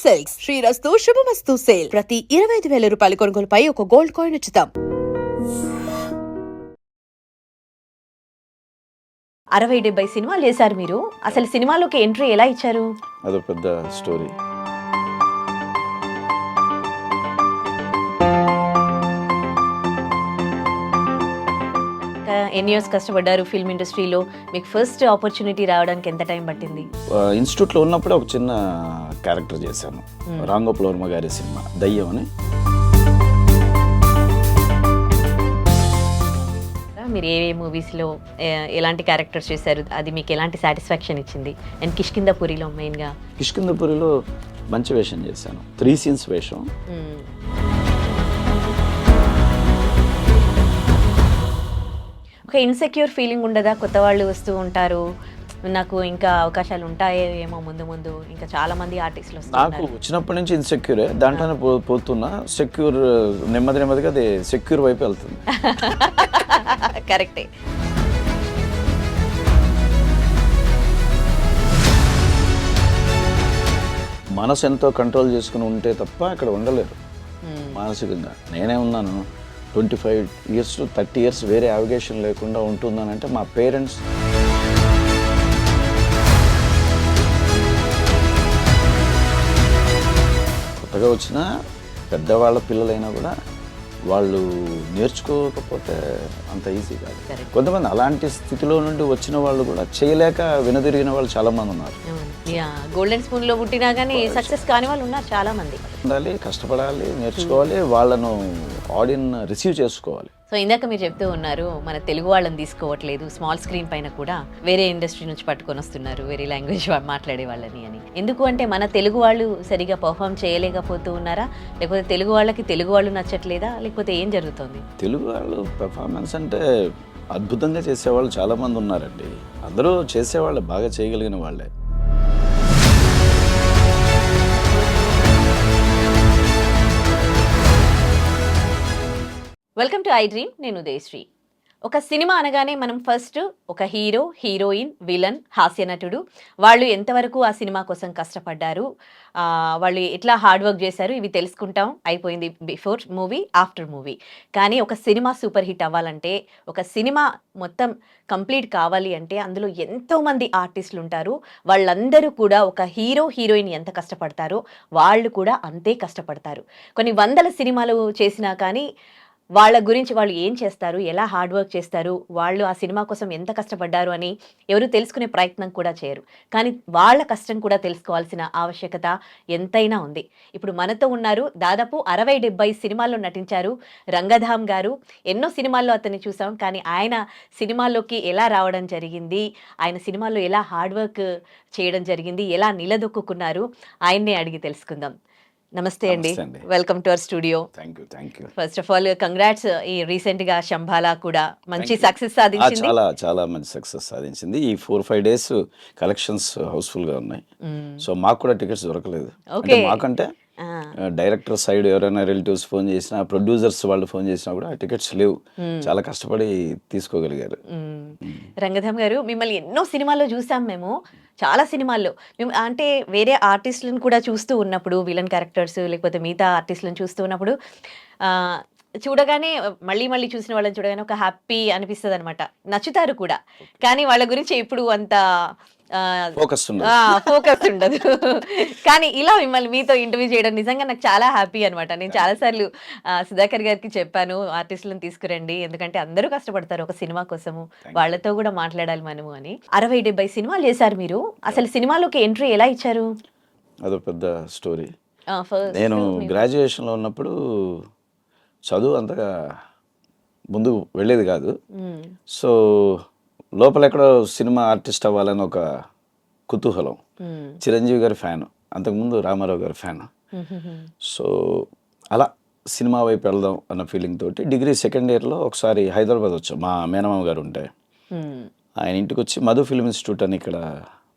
Silks శ్రీరస్తు శుభమస్తు sale ప్రతి 25,000 రూపాయల కొనుగోలుపై ఒక గోల్డ్ కాయిన్ ఉచితం. 60-70 సినిమాలు చేశారు మీరు. అసలు సినిమాలోకి ఎంట్రీ ఎలా ఇచ్చారు? అదో పెద్ద స్టోరీ. ఎన్ని ఇయర్స్ కష్టపడ్డారు ఫిల్మ్ ఇండస్ట్రీలో? మీకు ఫస్ట్ ఆపర్చునిటీ రావడానికి ఎంత టైం పట్టింది? ఇన్స్టిట్యూట్లో ఉన్నప్పుడే ఒక చిన్న క్యారెక్టర్ చేశాను, రాంగోపాల్ వర్మ గారి సినిమా దయ్యం అని. మీరు ఏ మూవీస్లో ఎలాంటి క్యారెక్టర్స్ చేశారు, అది మీకు ఎలాంటి సాటిస్ఫాక్షన్ ఇచ్చింది? అండ్ కిష్కిందపురిలో మెయిన్గా కిష్కిందపురిలో మంచి వేషం చేశాను, 3 సీన్స్ వేషం. ఒక ఇన్సెక్యూర్ ఫీలింగ్ ఉండదా? కొత్త వాళ్ళు వస్తూ ఉంటారు, నాకు ఇంకా అవకాశాలు ఉంటాయేమో ముందు ముందు, ఇంకా చాలా మంది ఆర్టిస్టులు నాకు వస్తారు. వచ్చినప్పటి నుంచి ఇన్సెక్యూరే, దాంట్లోనే పోతున్నా. సెక్యూర్ నెమ్మదిగా అది సెక్యూర్ వైపు వెళ్తుంది. కరెక్టే. మనసు ఎంతో కంట్రోల్ చేసుకుని ఉంటే తప్ప అక్కడ ఉండలేరు మానసికంగా. నేనే ఉన్నాను 25 years to 30 years వేరే అవగేషన్ లేకుండా ఉంటుందనంటే మా పేరెంట్స్. కొత్తగా వచ్చిన పెద్దవాళ్ళ పిల్లలైనా కూడా వాళ్ళు నేర్చుకోకపోతే అంత ఈజీ కాదు. కొంతమంది అలాంటి స్థితిలో నుండి వచ్చిన వాళ్ళు కూడా చేయలేక వెనుదిరిగిన వాళ్ళు చాలామంది ఉన్నారు. గోల్డెన్ స్పూన్లో పుట్టినా కానీ సక్సెస్ కాని వాళ్ళు ఉన్నారు చాలా మంది. ఉండాలి, కష్టపడాలి, నేర్చుకోవాలి, వాళ్ళను ఆడియన్స్ రిసీవ్ చేసుకోవాలి. సో ఇందాక మీరు చెప్తూ ఉన్నారు మన తెలుగు వాళ్ళని తీసుకోవట్లేదు, స్మాల్ స్క్రీన్ పైన కూడా వేరే ఇండస్ట్రీ నుంచి పట్టుకొని వస్తున్నారు వేరే లాంగ్వేజ్ మాట్లాడే వాళ్ళని అని. ఎందుకు అంటే మన తెలుగు వాళ్ళు సరిగా పర్ఫామ్ చేయలేకపోతూ ఉన్నారా, లేకపోతే తెలుగు వాళ్ళకి తెలుగు వాళ్ళు నచ్చట్లేదా, లేకపోతే ఏం జరుగుతుంది? తెలుగు వాళ్ళు పెర్ఫార్మెన్స్ అంటే అద్భుతంగా చేసేవాళ్ళు చాలామంది ఉన్నారండి. అందరూ చేసేవాళ్ళు బాగా చేయగలిగిన వాళ్ళే. Welcome to I dream. నేను ఉదయశ్రీ. ఒక సినిమా అనగానే మనం ఫస్ట్ ఒక హీరో, హీరోయిన్, విలన్, హాస్య నటుడు, వాళ్ళు ఎంతవరకు ఆ సినిమా కోసం కష్టపడ్డారు, వాళ్ళు ఎట్లా హార్డ్ వర్క్ చేశారు, ఇవి తెలుసుకుంటాం. అయిపోయింది బిఫోర్ మూవీ, ఆఫ్టర్ మూవీ. కానీ ఒక సినిమా సూపర్ హిట్ అవ్వాలంటే, ఒక సినిమా మొత్తం కంప్లీట్ కావాలి అంటే అందులో ఎంతోమంది ఆర్టిస్టులు ఉంటారు. వాళ్ళందరూ కూడా ఒక హీరో, హీరోయిన్ ఎంత కష్టపడతారో వాళ్ళు కూడా అంతే కష్టపడతారు. కొన్ని వందల సినిమాలు చేసినా కానీ వాళ్ళ గురించి వాళ్ళు ఏం చేస్తారు, ఎలా హార్డ్ వర్క్ చేస్తారు, వాళ్ళు ఆ సినిమా కోసం ఎంత కష్టపడ్డారు అని ఎవరు తెలుసుకునే ప్రయత్నం కూడా చేయరు. కానీ వాళ్ళ కష్టం కూడా తెలుసుకోవాల్సిన ఆవశ్యకత ఎంతైనా ఉంది. ఇప్పుడు మనతో ఉన్నారు, దాదాపు 60-70 సినిమాల్లో నటించారు రంగధామ్ గారు. ఎన్నో సినిమాల్లో అతన్ని చూసాం, కానీ ఆయన సినిమాల్లోకి ఎలా రావడం జరిగింది, ఆయన సినిమాల్లో ఎలా హార్డ్ వర్క్ చేయడం జరిగింది, ఎలా నిలదొక్కున్నారు, ఆయన్నే అడిగి తెలుసుకుందాం. నమస్తే అండి, welcome to our studio. Thank you. First of all congrats. ఈ రీసెంట్ గా శంభాలా కూడా మంచి సక్సెస్ సాధించింది. చాలా మంచి సక్సెస్ సాధించింది. ఈ 4-5 days కలెక్షన్స్ హౌస్ఫుల్ గా ఉన్నాయి. సో మాకు కూడా టికెట్స్ దొరకలేదు. మాకంటే డైరెక్టర్ సైడ్ ఎవరైనా రిలేటివ్స్ ఫోన్ చేసినా, ప్రొడ్యూసర్స్ వాళ్ళు ఫోన్ చేసినా కూడా టికెట్స్ లేవు. చాలా కష్టపడి తీసుకోగలిగారు. రంగధామ్ గారు, మిమ్మల్ని ఎన్నో సినిమాల్లో చూసాం మేము, చాలా సినిమాల్లో. మేము అంటే వేరే ఆర్టిస్టులను కూడా చూస్తూ ఉన్నప్పుడు, విలన్ క్యారెక్టర్స్ లేకపోతే మిగతా ఆర్టిస్టులను చూస్తూ ఉన్నప్పుడు చూడగానే మళ్ళీ మళ్ళీ చూసిన వాళ్ళని చూడగానే ఒక హ్యాపీ అనిపిస్తుంది అనమాట. నచ్చుతారు కూడా, కానీ వాళ్ళ గురించి ఎప్పుడు అంత ఫోకస్ ఉండదు. కానీ ఇలా మిమ్మల్ని మీతో ఇంటర్వ్యూ చేయడం నిజంగా నాకు చాలా హ్యాపీ అనమాట. నేను చాలాసార్లు సుధాకర్ గారికి చెప్పాను, ఆర్టిస్టులను తీసుకురండి, ఎందుకంటే అందరూ కష్టపడతారు ఒక సినిమా కోసము, వాళ్ళతో కూడా మాట్లాడాలి మనము అని. 60-70 సినిమాలు చేశారు మీరు. అసలు సినిమాలోకి ఎంట్రీ ఎలా ఇచ్చారు? అదో పెద్ద స్టోరీ. నేను గ్రాడ్యుయేషన్లో ఉన్నప్పుడు చదువు అంతగా ముందు వెళ్ళేది కాదు. సో లోపల ఎక్కడో సినిమా ఆర్టిస్ట్ అవ్వాలని ఒక కుతూహలం. చిరంజీవి గారి ఫ్యాను, అంతకుముందు రామారావు గారి ఫ్యాను. సో అలా సినిమా వైపు వెళ్దాం అన్న ఫీలింగ్ తోటి డిగ్రీ 2nd yearలో ఒకసారి హైదరాబాద్ వచ్చాం. మా మేనమామ గారు ఉంటే ఆయన ఇంటికి వచ్చి మధు ఫిల్మ్ ఇన్స్టిట్యూట్ అని ఇక్కడ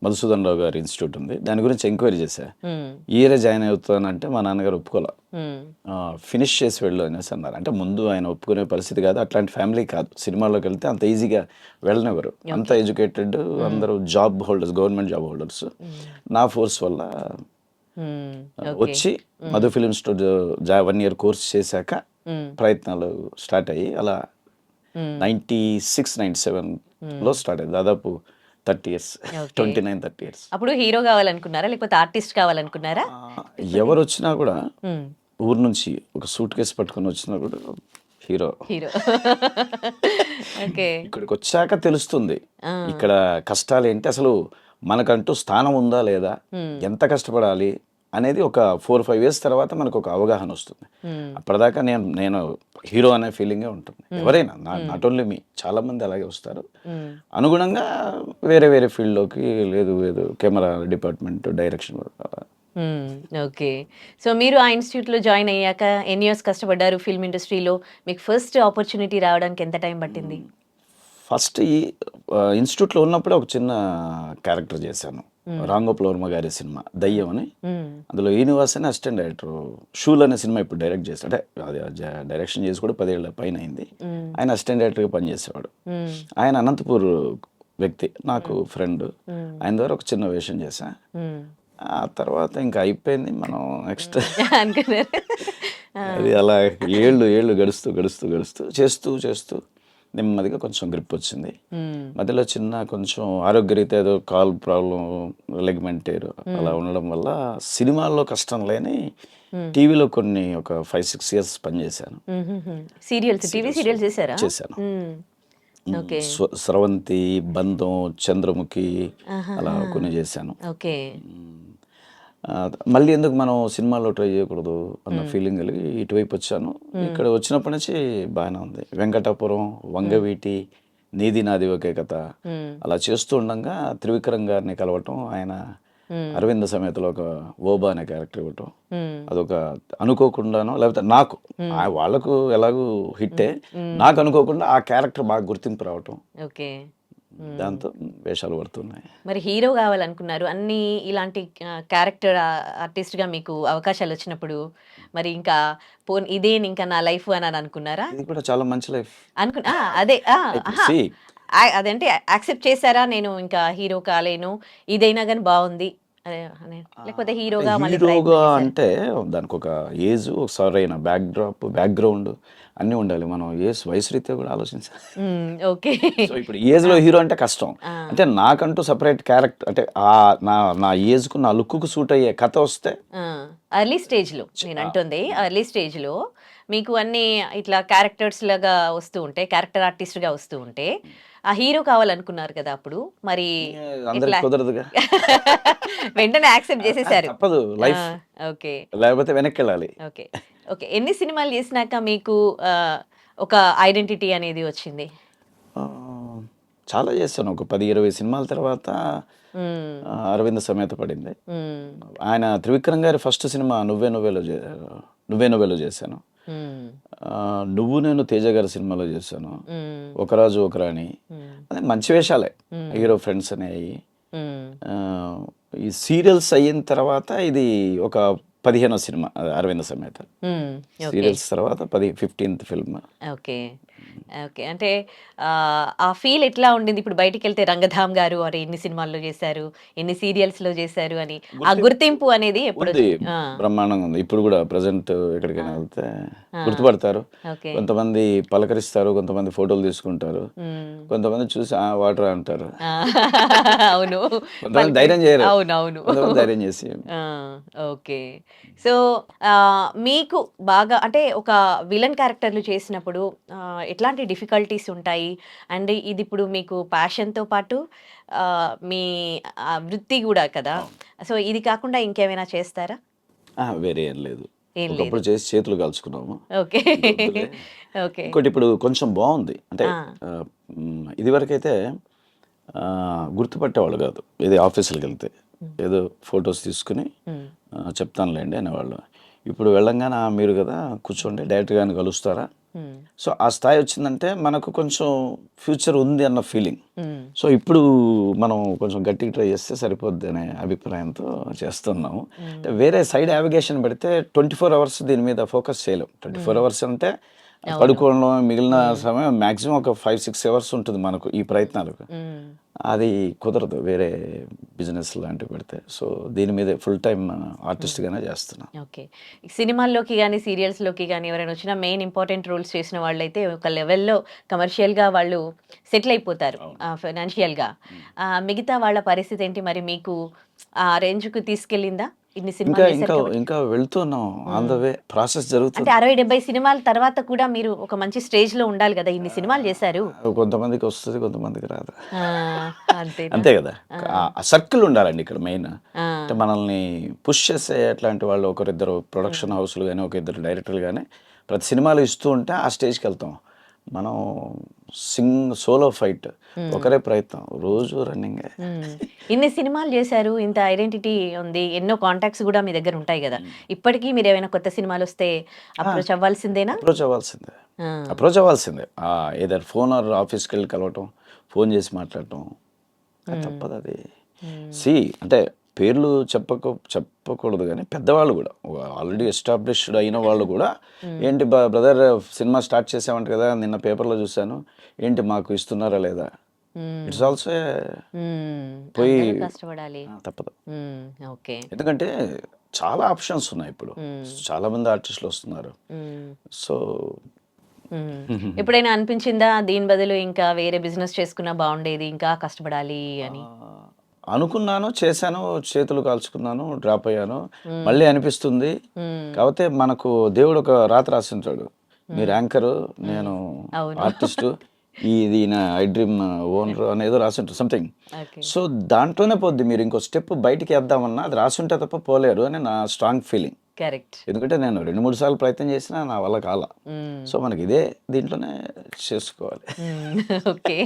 మధుసూదన్ రావు గారి ఇన్స్టిట్యూట్ ఉంది, దాని గురించి ఎంక్వైరీ చేశా. ఈయరే జాయిన్ అవుతానంటే మా నాన్నగారు ఒప్పుకోలే. ఫినిష్ చేసి వెళ్ళు అనేసి అన్నారు. అంటే ముందు ఆయన ఒప్పుకునే పరిస్థితి కాదు, అట్లాంటి ఫ్యామిలీ కాదు. సినిమాల్లోకి వెళ్తే అంత ఈజీగా వెళ్ళనివ్వరు, అంత ఎడ్యుకేటెడ్, అందరూ job holders, government job holders. నా ఫోర్స్ వల్ల వచ్చి మధు ఫిలిమ్స్ 1 year కోర్స్ చేశాక ప్రయత్నాలు స్టార్ట్ అయ్యి అలా 96-97లో స్టార్ట్ అయ్యింది. దాదాపు 30 years, 29-30 years. అప్పుడు హీరో కావాలనుకున్నారా లేకపోతే ఆర్టిస్ట్ కావాలనుకున్నారా? ఎవరు వచ్చినా కూడా ఊరు నుంచి ఒక సూట్ కేసు పట్టుకొని వచ్చినా కూడా హీరో. ఓకే. ఇక్కడికి వచ్చాక తెలుస్తుంది ఇక్కడ కష్టాలు ఏంటి, అసలు మనకంటూ స్థానం ఉందా లేదా, ఎంత కష్టపడాలి అనేది ఒక 4-5 years తర్వాత మనకు ఒక అవగాహన వస్తుంది. అప్పటిదాకా నేను హీరో అనే ఫీలింగే ఉంటుంది. ఎవరైనా నాట్ ఓన్లీ మీ, చాలా మంది అలాగే వస్తారు. అనుగుణంగా వేరే వేరే ఫీల్డ్లోకి లేదు camera department, direction. Okay. So మీరు ఆ ఇన్స్టిట్యూట్లో జాయిన్ అయ్యాక ఎన్ని ఇయర్స్ కష్టపడ్డారు ఫిల్మ్ ఇండస్ట్రీలో? మీకు ఫస్ట్ ఆపర్చునిటీ రావడానికి ఎంత టైం పట్టింది? ఫస్ట్ ఈ ఇన్స్టిట్యూట్లో ఉన్నప్పుడే ఒక చిన్న క్యారెక్టర్ చేశాను, రాంగోపాల్ వర్మ గారి సినిమా దయ్యం అని. అందులో యూనివాస్ అని అసిస్టెంట్ డైరెక్టర్, షూల్ అనే సినిమా ఇప్పుడు డైరెక్ట్ చేశాడు. అంటే అది డైరెక్షన్ చేసి కూడా 10 ఏళ్ల పైన అయింది. ఆయన అసిస్టెంట్ డైరెక్టర్గా పనిచేసేవాడు. ఆయన అనంతపూర్ వ్యక్తి, నాకు ఫ్రెండ్. ఆయన ద్వారా ఒక చిన్న వేషం చేశా. ఆ తర్వాత ఇంకా అయిపోయింది, మనం నెక్స్ట్ అది అలా ఏళ్ళు గడుస్తూ చేస్తూ నెమ్మదిగా కొంచెం గ్రిప్ వచ్చింది. మధ్యలో చిన్న కొంచెం ఆరోగ్యరీత్యా ఏదో కాల్ ప్రాబ్లం, లెగ్మెంటేర్ అలా ఉండడం వల్ల సినిమాల్లో కష్టం లేని టీవీలో ఒక 5-6 years పనిచేశాను. టీవీ సీరియల్స్ చేశాను. స్రవంతి, బంధం, చంద్రముఖి అలా కొన్ని చేశాను. మళ్ళీ ఎందుకు మనం సినిమాలో ట్రై చేయకూడదు అన్న ఫీలింగ్ కలిగి ఇటువైపు వచ్చాను. ఇక్కడ వచ్చినప్పటి నుంచి బాగానే ఉంది. వెంకటాపురం, వంగవీటి, నీది నాది ఒకే కథ అలా చేస్తూ ఉండగా త్రివిక్రమ్ గారిని కలవటం, ఆయన అరవింద సమేతలో ఒక ఓబా అనే క్యారెక్టర్ ఇవ్వటం, అదొక అనుకోకుండానో లేకపోతే నాకు వాళ్ళకు ఎలాగూ హిట్టే, నాకు అనుకోకుండా ఆ క్యారెక్టర్ బాగా గుర్తింపు రావటం, దాంతో వేషాలు పడుతున్నాయి. మరి హీరో కావాలనుకున్నారు, అన్ని ఇలాంటి క్యారెక్టర్ ఆర్టిస్ట్గా మీకు అవకాశాలు వచ్చినప్పుడు మరి ఇంకా ఇదే ఇంకా నా లైఫ్ అని అనుకున్నారా? ఇది కూడా చాలా మంచి లైఫ్ అదే అదంటే యాక్సెప్ట్ చేశారా, నేను ఇంకా హీరో కాలేను, ఇదైనా కానీ బాగుంది లేకపోతే హీరోగా అంటే దానికి ఒక ఏజ్, ఒక సరైన బ్యాక్గ్రౌండ్ అన్నీ ఉండాలి. మనం వయసు రీత్యా కూడా ఆలోచించాలి. ఓకే. సో ఇప్పుడు ఏజ్ లో హీరో అంటే కష్టం. అంటే నాకంటూ సపరేట్ క్యారెక్టర్, అంటే నా ఏజ్ కు, నా లుక్ కు సూట్ అయ్యే కథ వస్తే ఎర్లీ స్టేజ్ లో, నేను అంటుంది ఎర్లీ స్టేజ్ లో మీకు అన్ని ఇట్లా క్యారెక్టర్స్ లాగా వస్తూ ఉంటే, క్యారెక్టర్ ఆర్టిస్ట్ గా వస్తూ ఉంటే ఆ హీరో కావాలనుకున్నారు కదా, అప్పుడు మరి కుదరదుగా, వెంటనే యాక్సెప్ట్ చేసేసారు. తప్పదు, లైఫ్. ఓకే. లేకపోతే వెనక్కి వెళ్ళాలి. ఓకే. ఎన్ని సినిమాలు చేసినాక మీకు ఒక ఐడెంటిటీ అనేది వచ్చింది? చాలా చేశాను. ఒక 10-20 సినిమాల తర్వాత అరవింద సమేత పడింది. ఆయన త్రివిక్రమ్ గారి ఫస్ట్ సినిమా నువ్వే నువ్వేలో చేశాను. నువ్వు నేను తేజ గారి సినిమాలో చేశాను. ఒకరాజు ఒకరాణి, అదే మంచి వేషాలే, హీరో ఫ్రెండ్స్ అనేవి. ఈ సీరియల్స్ అయిన తర్వాత ఇది ఒక 15వ సినిమా అరవింద సమేత. సీరియల్స్ తర్వాత 15th ఫిల్మ్. ఓకే. అంటే ఆ ఫీల్ ఎట్లా ఉండింది? ఇప్పుడు బయటికి వెళ్తే రంగధామ్ గారు అరే ఎన్ని సినిమాల్లో చేశారు, ఎన్ని సీరియల్స్ లో చేశారు అని ఆ గుర్తింపు అనేది ఎప్పుడు బ్రహ్మాండంగా ఉంది. ఇప్పుడు కూడా ప్రజెంట్ ఎక్కడికైనా వెళ్తే గుర్తుపడతారు. కొంతమంది పలకరిస్తారు, కొంతమంది ఫోటోలు తీసుకుంటారు, కొంతమంది చూసి వాటర్ అంటారు. అవును, కొంతమంది ధైర్యం చేయరు. అవునవును, ధైర్యం చేసి. ఓకే. సో మీకు బాగా అంటే ఒక విలన్ క్యారెక్టర్లు చేసినప్పుడు ఎట్లాంటి డిఫికల్టీస్ ఉంటాయి? అండ్ ఇది ఇప్పుడు మీకు ప్యాషన్తో పాటు మీ వృత్తి కూడా కదా, సో ఇది కాకుండా ఇంకేమైనా చేస్తారా? వేరే ఏం లేదు, ఒకప్పుడు చేసి చేతులు కాల్చుకున్నాము. ఓకే. ఓకే. ఇంకోటి ఇప్పుడు కొంచెం బాగుంది, అంటే ఇదివరకైతే గుర్తుపట్టేవాళ్ళు కాదు. ఇది ఆఫీసులకు వెళ్తే ఏదో ఫొటోస్ తీసుకుని చెప్తానులేండి అనేవాళ్ళు. ఇప్పుడు వెళ్ళంగానే మీరు కదా కూర్చోండి, డైరెక్ట్గా కలుస్తారా. సో ఆ స్థాయి వచ్చిందంటే మనకు కొంచెం ఫ్యూచర్ ఉంది అన్న ఫీలింగ్. సో ఇప్పుడు మనం కొంచెం గట్టిగా ట్రై చేస్తే సరిపోద్ది అనే అభిప్రాయంతో చేస్తున్నాము. వేరే సైడ్ యావిగేషన్ పెడితే 24 hours దీని మీద ఫోకస్ చేయలేం. 24 hours అంటే పడుకోవడం మిగిలిన సమయం మ్యాక్సిమం ఒక 5-6 అవర్స్ ఉంటుంది మనకు ఈ ప్రయత్నాలకు. అది కుదరదు వేరే బిజినెస్ లాంటివి పెడితే. సో దీని మీద ఫుల్ టైం ఆర్టిస్ట్గానే చేస్తున్నాను. ఓకే. సినిమాల్లోకి కానీ సీరియల్స్లోకి కానీ ఎవరైనా వచ్చినా మెయిన్ ఇంపార్టెంట్ రోల్స్ చేసిన వాళ్ళైతే ఒక లెవెల్లో కమర్షియల్గా వాళ్ళు సెటిల్ అయిపోతారు ఫైనాన్షియల్గా. మిగతా వాళ్ళ పరిస్థితి ఏంటి మరి? మీకు ఆ రేంజ్కు తీసుకెళ్ళిందా ఇన్ని ఇంకా సినిమాలు ఇంకా చేశారు కాబట్టి? ఇంకా వెళ్తున్నాం. ఆన్ ద వే ప్రాసెస్ అంటే జరుగుతుంది. 60-70 సినిమాల తర్వాత కూడా మీరు ఒక మంచి స్టేజ్లో ఉండాలి కదా, ఇన్ని సినిమాలు చేశారు. కొంతమందికి వస్తుంది, కొంతమందికి రాదు. ఆ, అంతేనా? అంతే కదా. ఆ సర్కిల్ ఉండాలండి ఇక్కడ మెయిన్. ఆ, అంటే మనల్ని పుష్ చేసే అట్లాంటి వాళ్ళు ఒకరిద్దరు ప్రొడక్షన్ హౌస్లు కానీ ఒక ఇద్దరు డైరెక్టర్లు కానీ ప్రతి సినిమాలు ఇస్తూ ఉంటే ఆ స్టేజ్కి వెళ్తాం. మనం సోలో ఫైట్, ఒకరే ప్రయత్నం, రోజు రన్నింగే. ఇన్ని సినిమాలు చేశారు, ఇంత ఐడెంటిటీ ఉంది, ఎన్నో కాంటాక్ట్స్ కూడా మీ దగ్గర ఉంటాయి కదా. ఇప్పటికీ మీరు ఏమైనా కొత్త సినిమాలు వస్తే అప్రోచ్ అవ్వాల్సిందేనా? అప్రోచ్ అవ్వాల్సిందే, ఆ, అప్రోచ్ అవ్వాల్సిందే. ఏదర్ ఫోన్ ఆర్ ఆఫీస్కి వెళ్ళి కలవటం, ఫోన్ చేసి మాట్లాడటం, అది తప్పదు. అది అంటే పేర్లు చెప్పకూడదు కానీ పెద్దవాళ్ళు కూడా ఆల్రెడీ ఎస్టాబ్లిష్డ్ అయిన వాళ్ళు కూడా ఏంటి బ్రదర్ సినిమా స్టార్ట్ చేసామంట కదా, నిన్న పేపర్లో చూశాను, ఏంటి మాకు ఇస్తున్నారా లేదా? ఇట్స్ ఆల్సో పోయి అందరూ కష్టపడాలి. తప్పదు. ఓకే. ఎందుకంటే చాలా ఆప్షన్స్ ఉన్నాయి ఇప్పుడు, చాలా మంది ఆర్టిస్టులు వస్తున్నారు. సో ఎప్పుడైనా అనిపించిందా దీని బదులు ఇంకా వేరే బిజినెస్ చేసుకున్నా బాగుండేది, ఇంకా కష్టపడాలి అని? అనుకున్నాను, చేశాను, చేతులు కాల్చుకున్నాను, డ్రాప్ అయ్యాను. మళ్ళీ అనిపిస్తుంది. కాకపోతే మనకు దేవుడు ఒక రాత రాసింటాడు, మీరు యాంకరు, నేను ఆర్టిస్టు, ఇది నా ఐ డ్రీమ్ ఓనర్ అనేదో రాసింటారు సంథింగ్. సో దాంట్లోనే పోద్ది. మీరు ఇంకో స్టెప్ బయటికి వేద్దామన్నా అది రాసుంటే తప్ప పోలేరు అని నా స్ట్రాంగ్ ఫీలింగ్. కరెక్ట్. ఎందుకంటే నేను 2-3 సార్లు ప్రయత్నం చేసినా నా వల్ల కాల. సో మనకి ఇదే దీంట్లోనే చేసుకోవాలి. ఓకే.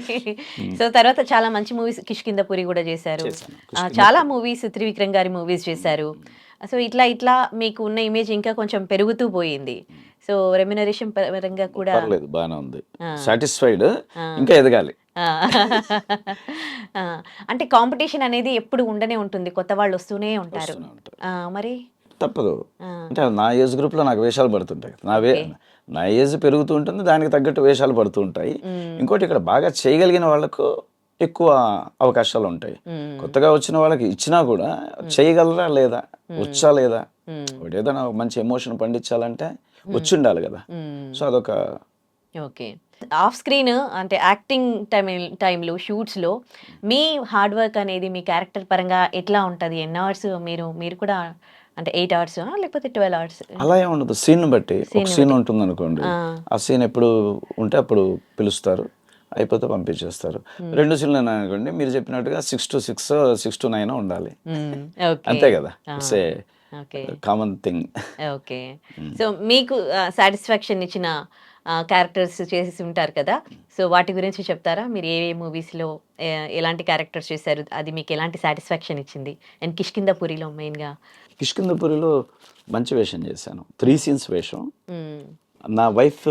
సో తర్వాత చాలా మంచి మూవీస్, కిష్కింధపురి కూడా చేశారు, చాలా మూవీస్, త్రివిక్రమ్ గారి మూవీస్ చేశారు. సో ఇట్లా ఇట్లా మీకు ఉన్న ఇమేజ్ ఇంకా కొంచెం పెరుగుతూ పోయింది. సో రెమ్యునరేషన్ పరంగా కూడా పర్లేదు, బాగానే ఉంది, సాటిస్ఫైడ్, ఇంకా ఎదగాలి. అంటే కాంపిటీషన్ అనేది ఎప్పుడు ఉండనే ఉంటుంది, కొత్త వాళ్ళు వస్తూనే ఉంటారు. మరి తప్పదు. అంటే నా ఏజ్ గ్రూప్లో నాకు వేషాలు పడుతుంటాయి. నా ఏజ్ పెరుగుతూ ఉంటుంది, దానికి తగ్గట్టు వేషాలు పడుతూ ఉంటాయి. ఇంకోటి ఇక్కడ బాగా చేయగలిగిన వాళ్ళకు ఎక్కువ అవకాశాలు ఉంటాయి. కొత్తగా వచ్చిన వాళ్ళకి ఇచ్చినా కూడా చేయగలరా లేదా, వచ్చా లేదా, ఒకటి ఏదైనా మంచి ఎమోషన్ పండించాలంటే వచ్చి ఉండాలి కదా. సో అదొక ఓకే. ఆఫ్ స్క్రీన్ అంటే యాక్టింగ్ టైంలో షూట్స్లో మీ హార్డ్ వర్క్ అనేది మీ క్యారెక్టర్ పరంగా ఎట్లా ఉంటుంది? ఎన్ని అవర్స్ మీరు కూడా అంటే 8 అవర్స్ లేకపోతే 12 అవర్స్? అలా ఏమి ఉండదు, సీన్ బట్టి. ఒక సీన్ ఉంటుంది అనుకోండి, ఆ సీన్ ఎప్పుడు ఉంటే అప్పుడు పిలుస్తారు, అయిపోతే పంపించేస్తారు. 2 సీన్లు అనుకోండి, మీరు చెప్పినట్టుగా 6 to 6, 6 to 9 ఉండాలి. అంతే కదా, it's a common thing. Okay. So మీకు సాటిస్ఫాక్షన్ ఇచ్చిన క్యారెక్టర్స్ చేసి ఉంటారు కదా, సో వాటి గురించి చెప్తారా? మీరు ఏ మూవీస్లో ఎలాంటి క్యారెక్టర్స్ చేశారు, అది మీకు ఎలాంటి సాటిస్ఫాక్షన్ ఇచ్చింది? అండ్ కిష్కింధపురిలో మెయిన్గా. కిష్కింధపురిలో మంచి వేషం చేశాను, 3 scenes వేషం. నా వైఫ్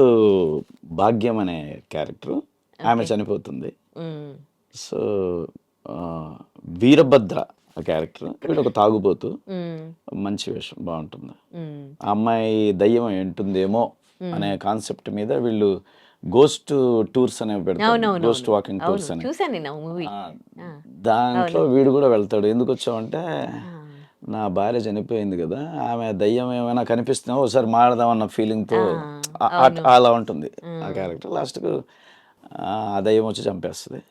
భాగ్యం అనే క్యారెక్టర్, ఆమె చనిపోతుంది. సో వీరభద్ర క్యారెక్టర్, వీడు ఒక తాగుబోతు, మంచి వేషం, బాగుంటుంది. ఆ అమ్మాయి దయ్యం ఏంటుందేమో అనే కాన్సెప్ట్ మీద వీళ్ళు గోస్ట్ టూర్స్ అనేవి పెడతారు, గోస్ట్ వాకింగ్ టూర్స్ అని. దాంట్లో వీడు కూడా వెళ్తాడు. ఎందుకు వచ్చావంటే నా భార్య చనిపోయింది కదా, ఆమె దయ్యం ఏమైనా కనిపిస్తున్నా ఒకసారి మాడదామన్న ఫీలింగ్తో అలా ఉంటుంది ఆ క్యారెక్టర్. లాస్ట్కు ఆ దయ్యం వచ్చి చంపేస్తుంది.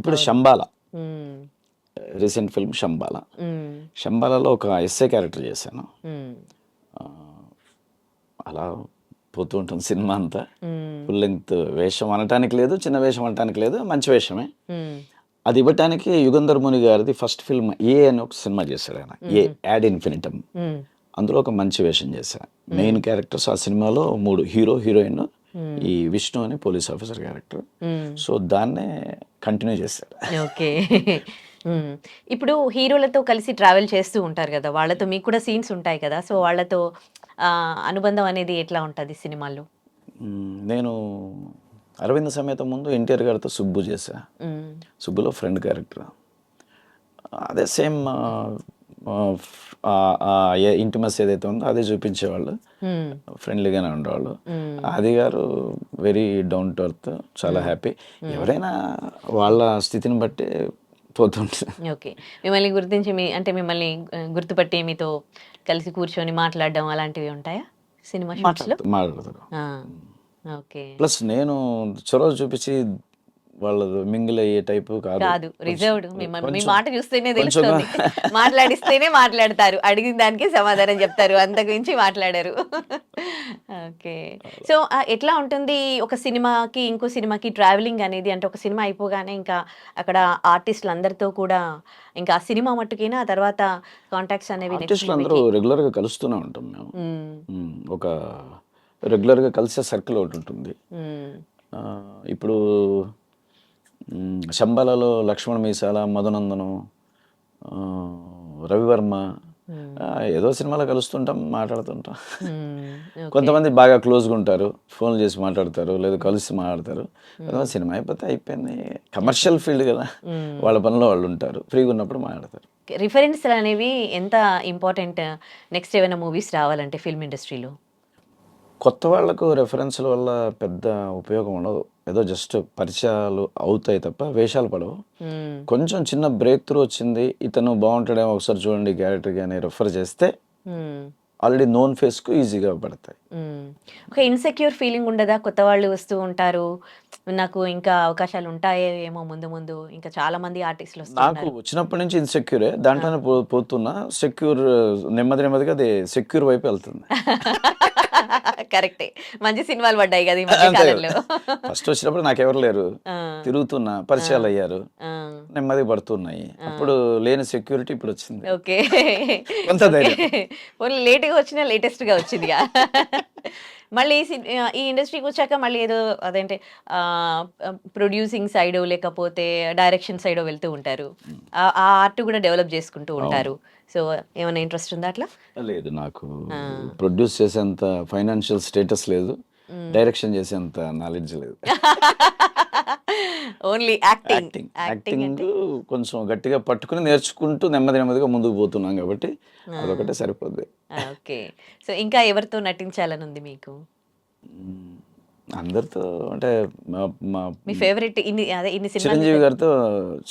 ఇప్పుడు శంబాల, రీసెంట్ ఫిల్మ్ శంబాలలో ఒక ఎస్ఏ క్యారెక్టర్ చేశాను. అలా పోతూ ఉంటుంది సినిమా అంతా. ఫుల్ లెంగ్త్ వేషం అనటానికి లేదు, చిన్న వేషం అనటానికి లేదు, మంచి వేషమే. అది ఇవ్వటానికి యుగంధర్ ముని గారిది ఫస్ట్ ఫిల్మ్ ఏ అని ఒక సినిమా చేశాడు ఆయన, ఏ యాడ్ ఇన్ఫినిటమ్. అందులో ఒక మంచి వేషం చేశాను. మెయిన్ క్యారెక్టర్స్ ఆ సినిమాలో 3, హీరో, హీరోయిన్, ఈ విష్ణు అని పోలీస్ ఆఫీసర్ క్యారెక్టర్. సో దాన్నే కంటిన్యూ చేశాడు. ఓకే. ఇప్పుడు హీరోలతో కలిసి ట్రావెల్ చేస్తూ ఉంటారు కదా, వాళ్ళతో మీకు కూడా సీన్స్ ఉంటాయి కదా, సో వాళ్ళతో అనుబంధం అనేది ఎట్లా ఉంటుంది సినిమాల్లో? నేను అరవింద్ సమేత ముందు ఎన్టీఆర్ గారితో సుబ్బు చేశా. సుబ్బులో ఫ్రెండ్ క్యారెక్టర్. అదే సేమ్ ఇంటిమస్ ఏదైతే ఉందో అదే చూపించేవాళ్ళు, మ్మ్. ఫ్రెండ్లీగానే ఉండేవాళ్ళు. మ్మ్. ఆది గారు వెరీ డౌన్ టు ఎర్త్, చాలా హ్యాపీ. ఎవరైనా వాళ్ళ స్థితిని బట్టి పోతుంటుంది. ఓకే. మిమ్మల్ని గుర్తించి అంటే మిమ్మల్ని గుర్తుపట్టి మీతో కలిసి కూర్చొని మాట్లాడడం అలాంటివి ఉంటాయా సినిమా షూట్స్లో? మాట్లాడతారు. ఓకే. ప్లస్ నేను చొరవ చూపించి వాళ్ళు మింగిల్ అయ్యే టైపు కాదు. కాదు, రిజర్వ్డ్. మీ కొంచెం మాట చూస్తేనే కొంచెం తెలుస్తుంది. మాట్లాడిస్తేనే మాట్లాడతారు, అడిగిన దానికి సమాధానం చెప్తారు, అంతకు మించి మాట్లాడారు. ఓకే. సో ఎట్లా ఉంటుంది ఒక సినిమాకి ఇంకో సినిమాకి ట్రావెలింగ్ అనేది? అంటే ఒక సినిమా అయిపోగానే ఇంకా అక్కడ ఆర్టిస్టులు అందరితో కూడా ఇంకా ఆ సినిమా మట్టుకైనా ఆ తర్వాత కాంటాక్ట్స్ అనేవి నెక్స్ట్ ఆర్టిస్టులు అందరూ మూవీకి? రెగ్యులర్గా కలుస్తూనే ఉంటాం మేము. ఒక రెగ్యులర్గా కలిసే సర్కిల్ ఒకటి ఉంటుంది. ఆ, ఇప్పుడు శంబాలలో లక్ష్మణ మీసాల, మధునందనం, ఆ, రవివర్మ, ఏదో సినిమాలో కలుస్తుంటాం, మాట్లాడుతుంటాం. కొంతమంది బాగా క్లోజ్గా ఉంటారు, ఫోన్లు చేసి మాట్లాడతారు, లేదా కలిసి మాట్లాడతారు. కొంతమంది సినిమా అయిపోతే అయిపోయింది, కమర్షియల్ ఫీల్డ్ కదా, వాళ్ళ పనిలో వాళ్ళు ఉంటారు, ఫ్రీగా ఉన్నప్పుడు మాట్లాడతారు. రిఫరెన్స్లు అనేవి ఎంత ఇంపార్టెంట్ నెక్స్ట్ ఏమైనా మూవీస్ రావాలంటే ఫిల్మ్ ఇండస్ట్రీలో? కొత్త వాళ్లకు రెఫరెన్స్ల వల్ల పెద్ద ఉపయోగం ఉండదు, ఏదో జస్ట్ పరిచయాలు అవుతాయి తప్ప వేషాలు పడవు. కొంచెం చిన్న బ్రేక్ త్రూ వచ్చింది, ఇతను బాగుంటాడేమో ఒకసారి చూడండి క్యారెక్టర్ కానీ రెఫర్ చేస్తే ఆల్రెడీ నోన్ ఫేస్కు ఈజీగా పడతాయి. ఒక ఇన్సెక్యూర్ ఫీలింగ్ ఉండదా? కొత్త వాళ్ళు వస్తూ ఉంటారు, నాకు ఇంకా అవకాశాలు ఉంటాయేమో ముందు ముందు, ఇంకా చాలా మంది ఆర్టిస్టులు నాకు వస్తున్నారు. వచ్చినప్పటి నుంచి ఇన్సెక్యూరే, దాంట్లోనే పోతున్నా. సెక్యూర్ నెమ్మది నెమ్మదిగా అది సెక్యూర్ వైపు వెళ్తుంది. కరెక్టే, మంచి సినిమాలు పడ్డాయి కదా ఈ మధ్య కాలంలో. ఫస్ట్ వచ్చినప్పుడు నాకెవరు లేరు, తిరుగుతున్నా, పరిచయాలు అయ్యారు, నెమ్మదిగా పడుతున్నాయి. అప్పుడు లేని సెక్యూరిటీ ఇప్పుడు వచ్చింది. ఓకే. కొంత ధైర్యం. ఓన్లీ లేట్గా వచ్చినా లేటెస్ట్గా వచ్చిందిగా. మళ్ళీ ఈ ఇండస్ట్రీకి వచ్చాక మళ్ళీ ఏదో అదేంటే ప్రొడ్యూసింగ్ సైడ్ లేకపోతే డైరెక్షన్ సైడ్ వెళ్తూ ఉంటారు, ఆ ఆర్ట్ కూడా డెవలప్ చేసుకుంటూ ఉంటారు. సో ఏమైనా ఇంట్రెస్ట్ ఉందా అట్లా? లేదు, నాకు ప్రొడ్యూస్ చేసేంత ఫైనాన్షియల్ స్టేటస్ లేదు, డైరెక్షన్ చేసేంత నాలెడ్జ్ లేదు. ఓన్లీ యాక్టింగ్ కొంచెం గట్టిగా పట్టుకుని నేర్చుకుంటూ నెమ్మది నెమ్మదిగా ముందుకు పోతున్నాం కాబట్టి అదొకటే సరిపోద్ది. ఓకే. సో ఇంకా ఎవరితో నటించాలని ఉంది మీకు? అందరితో అంటే మీ ఫేవరెట్ ఇన్ని సినిమా? చిరంజీవి గారితో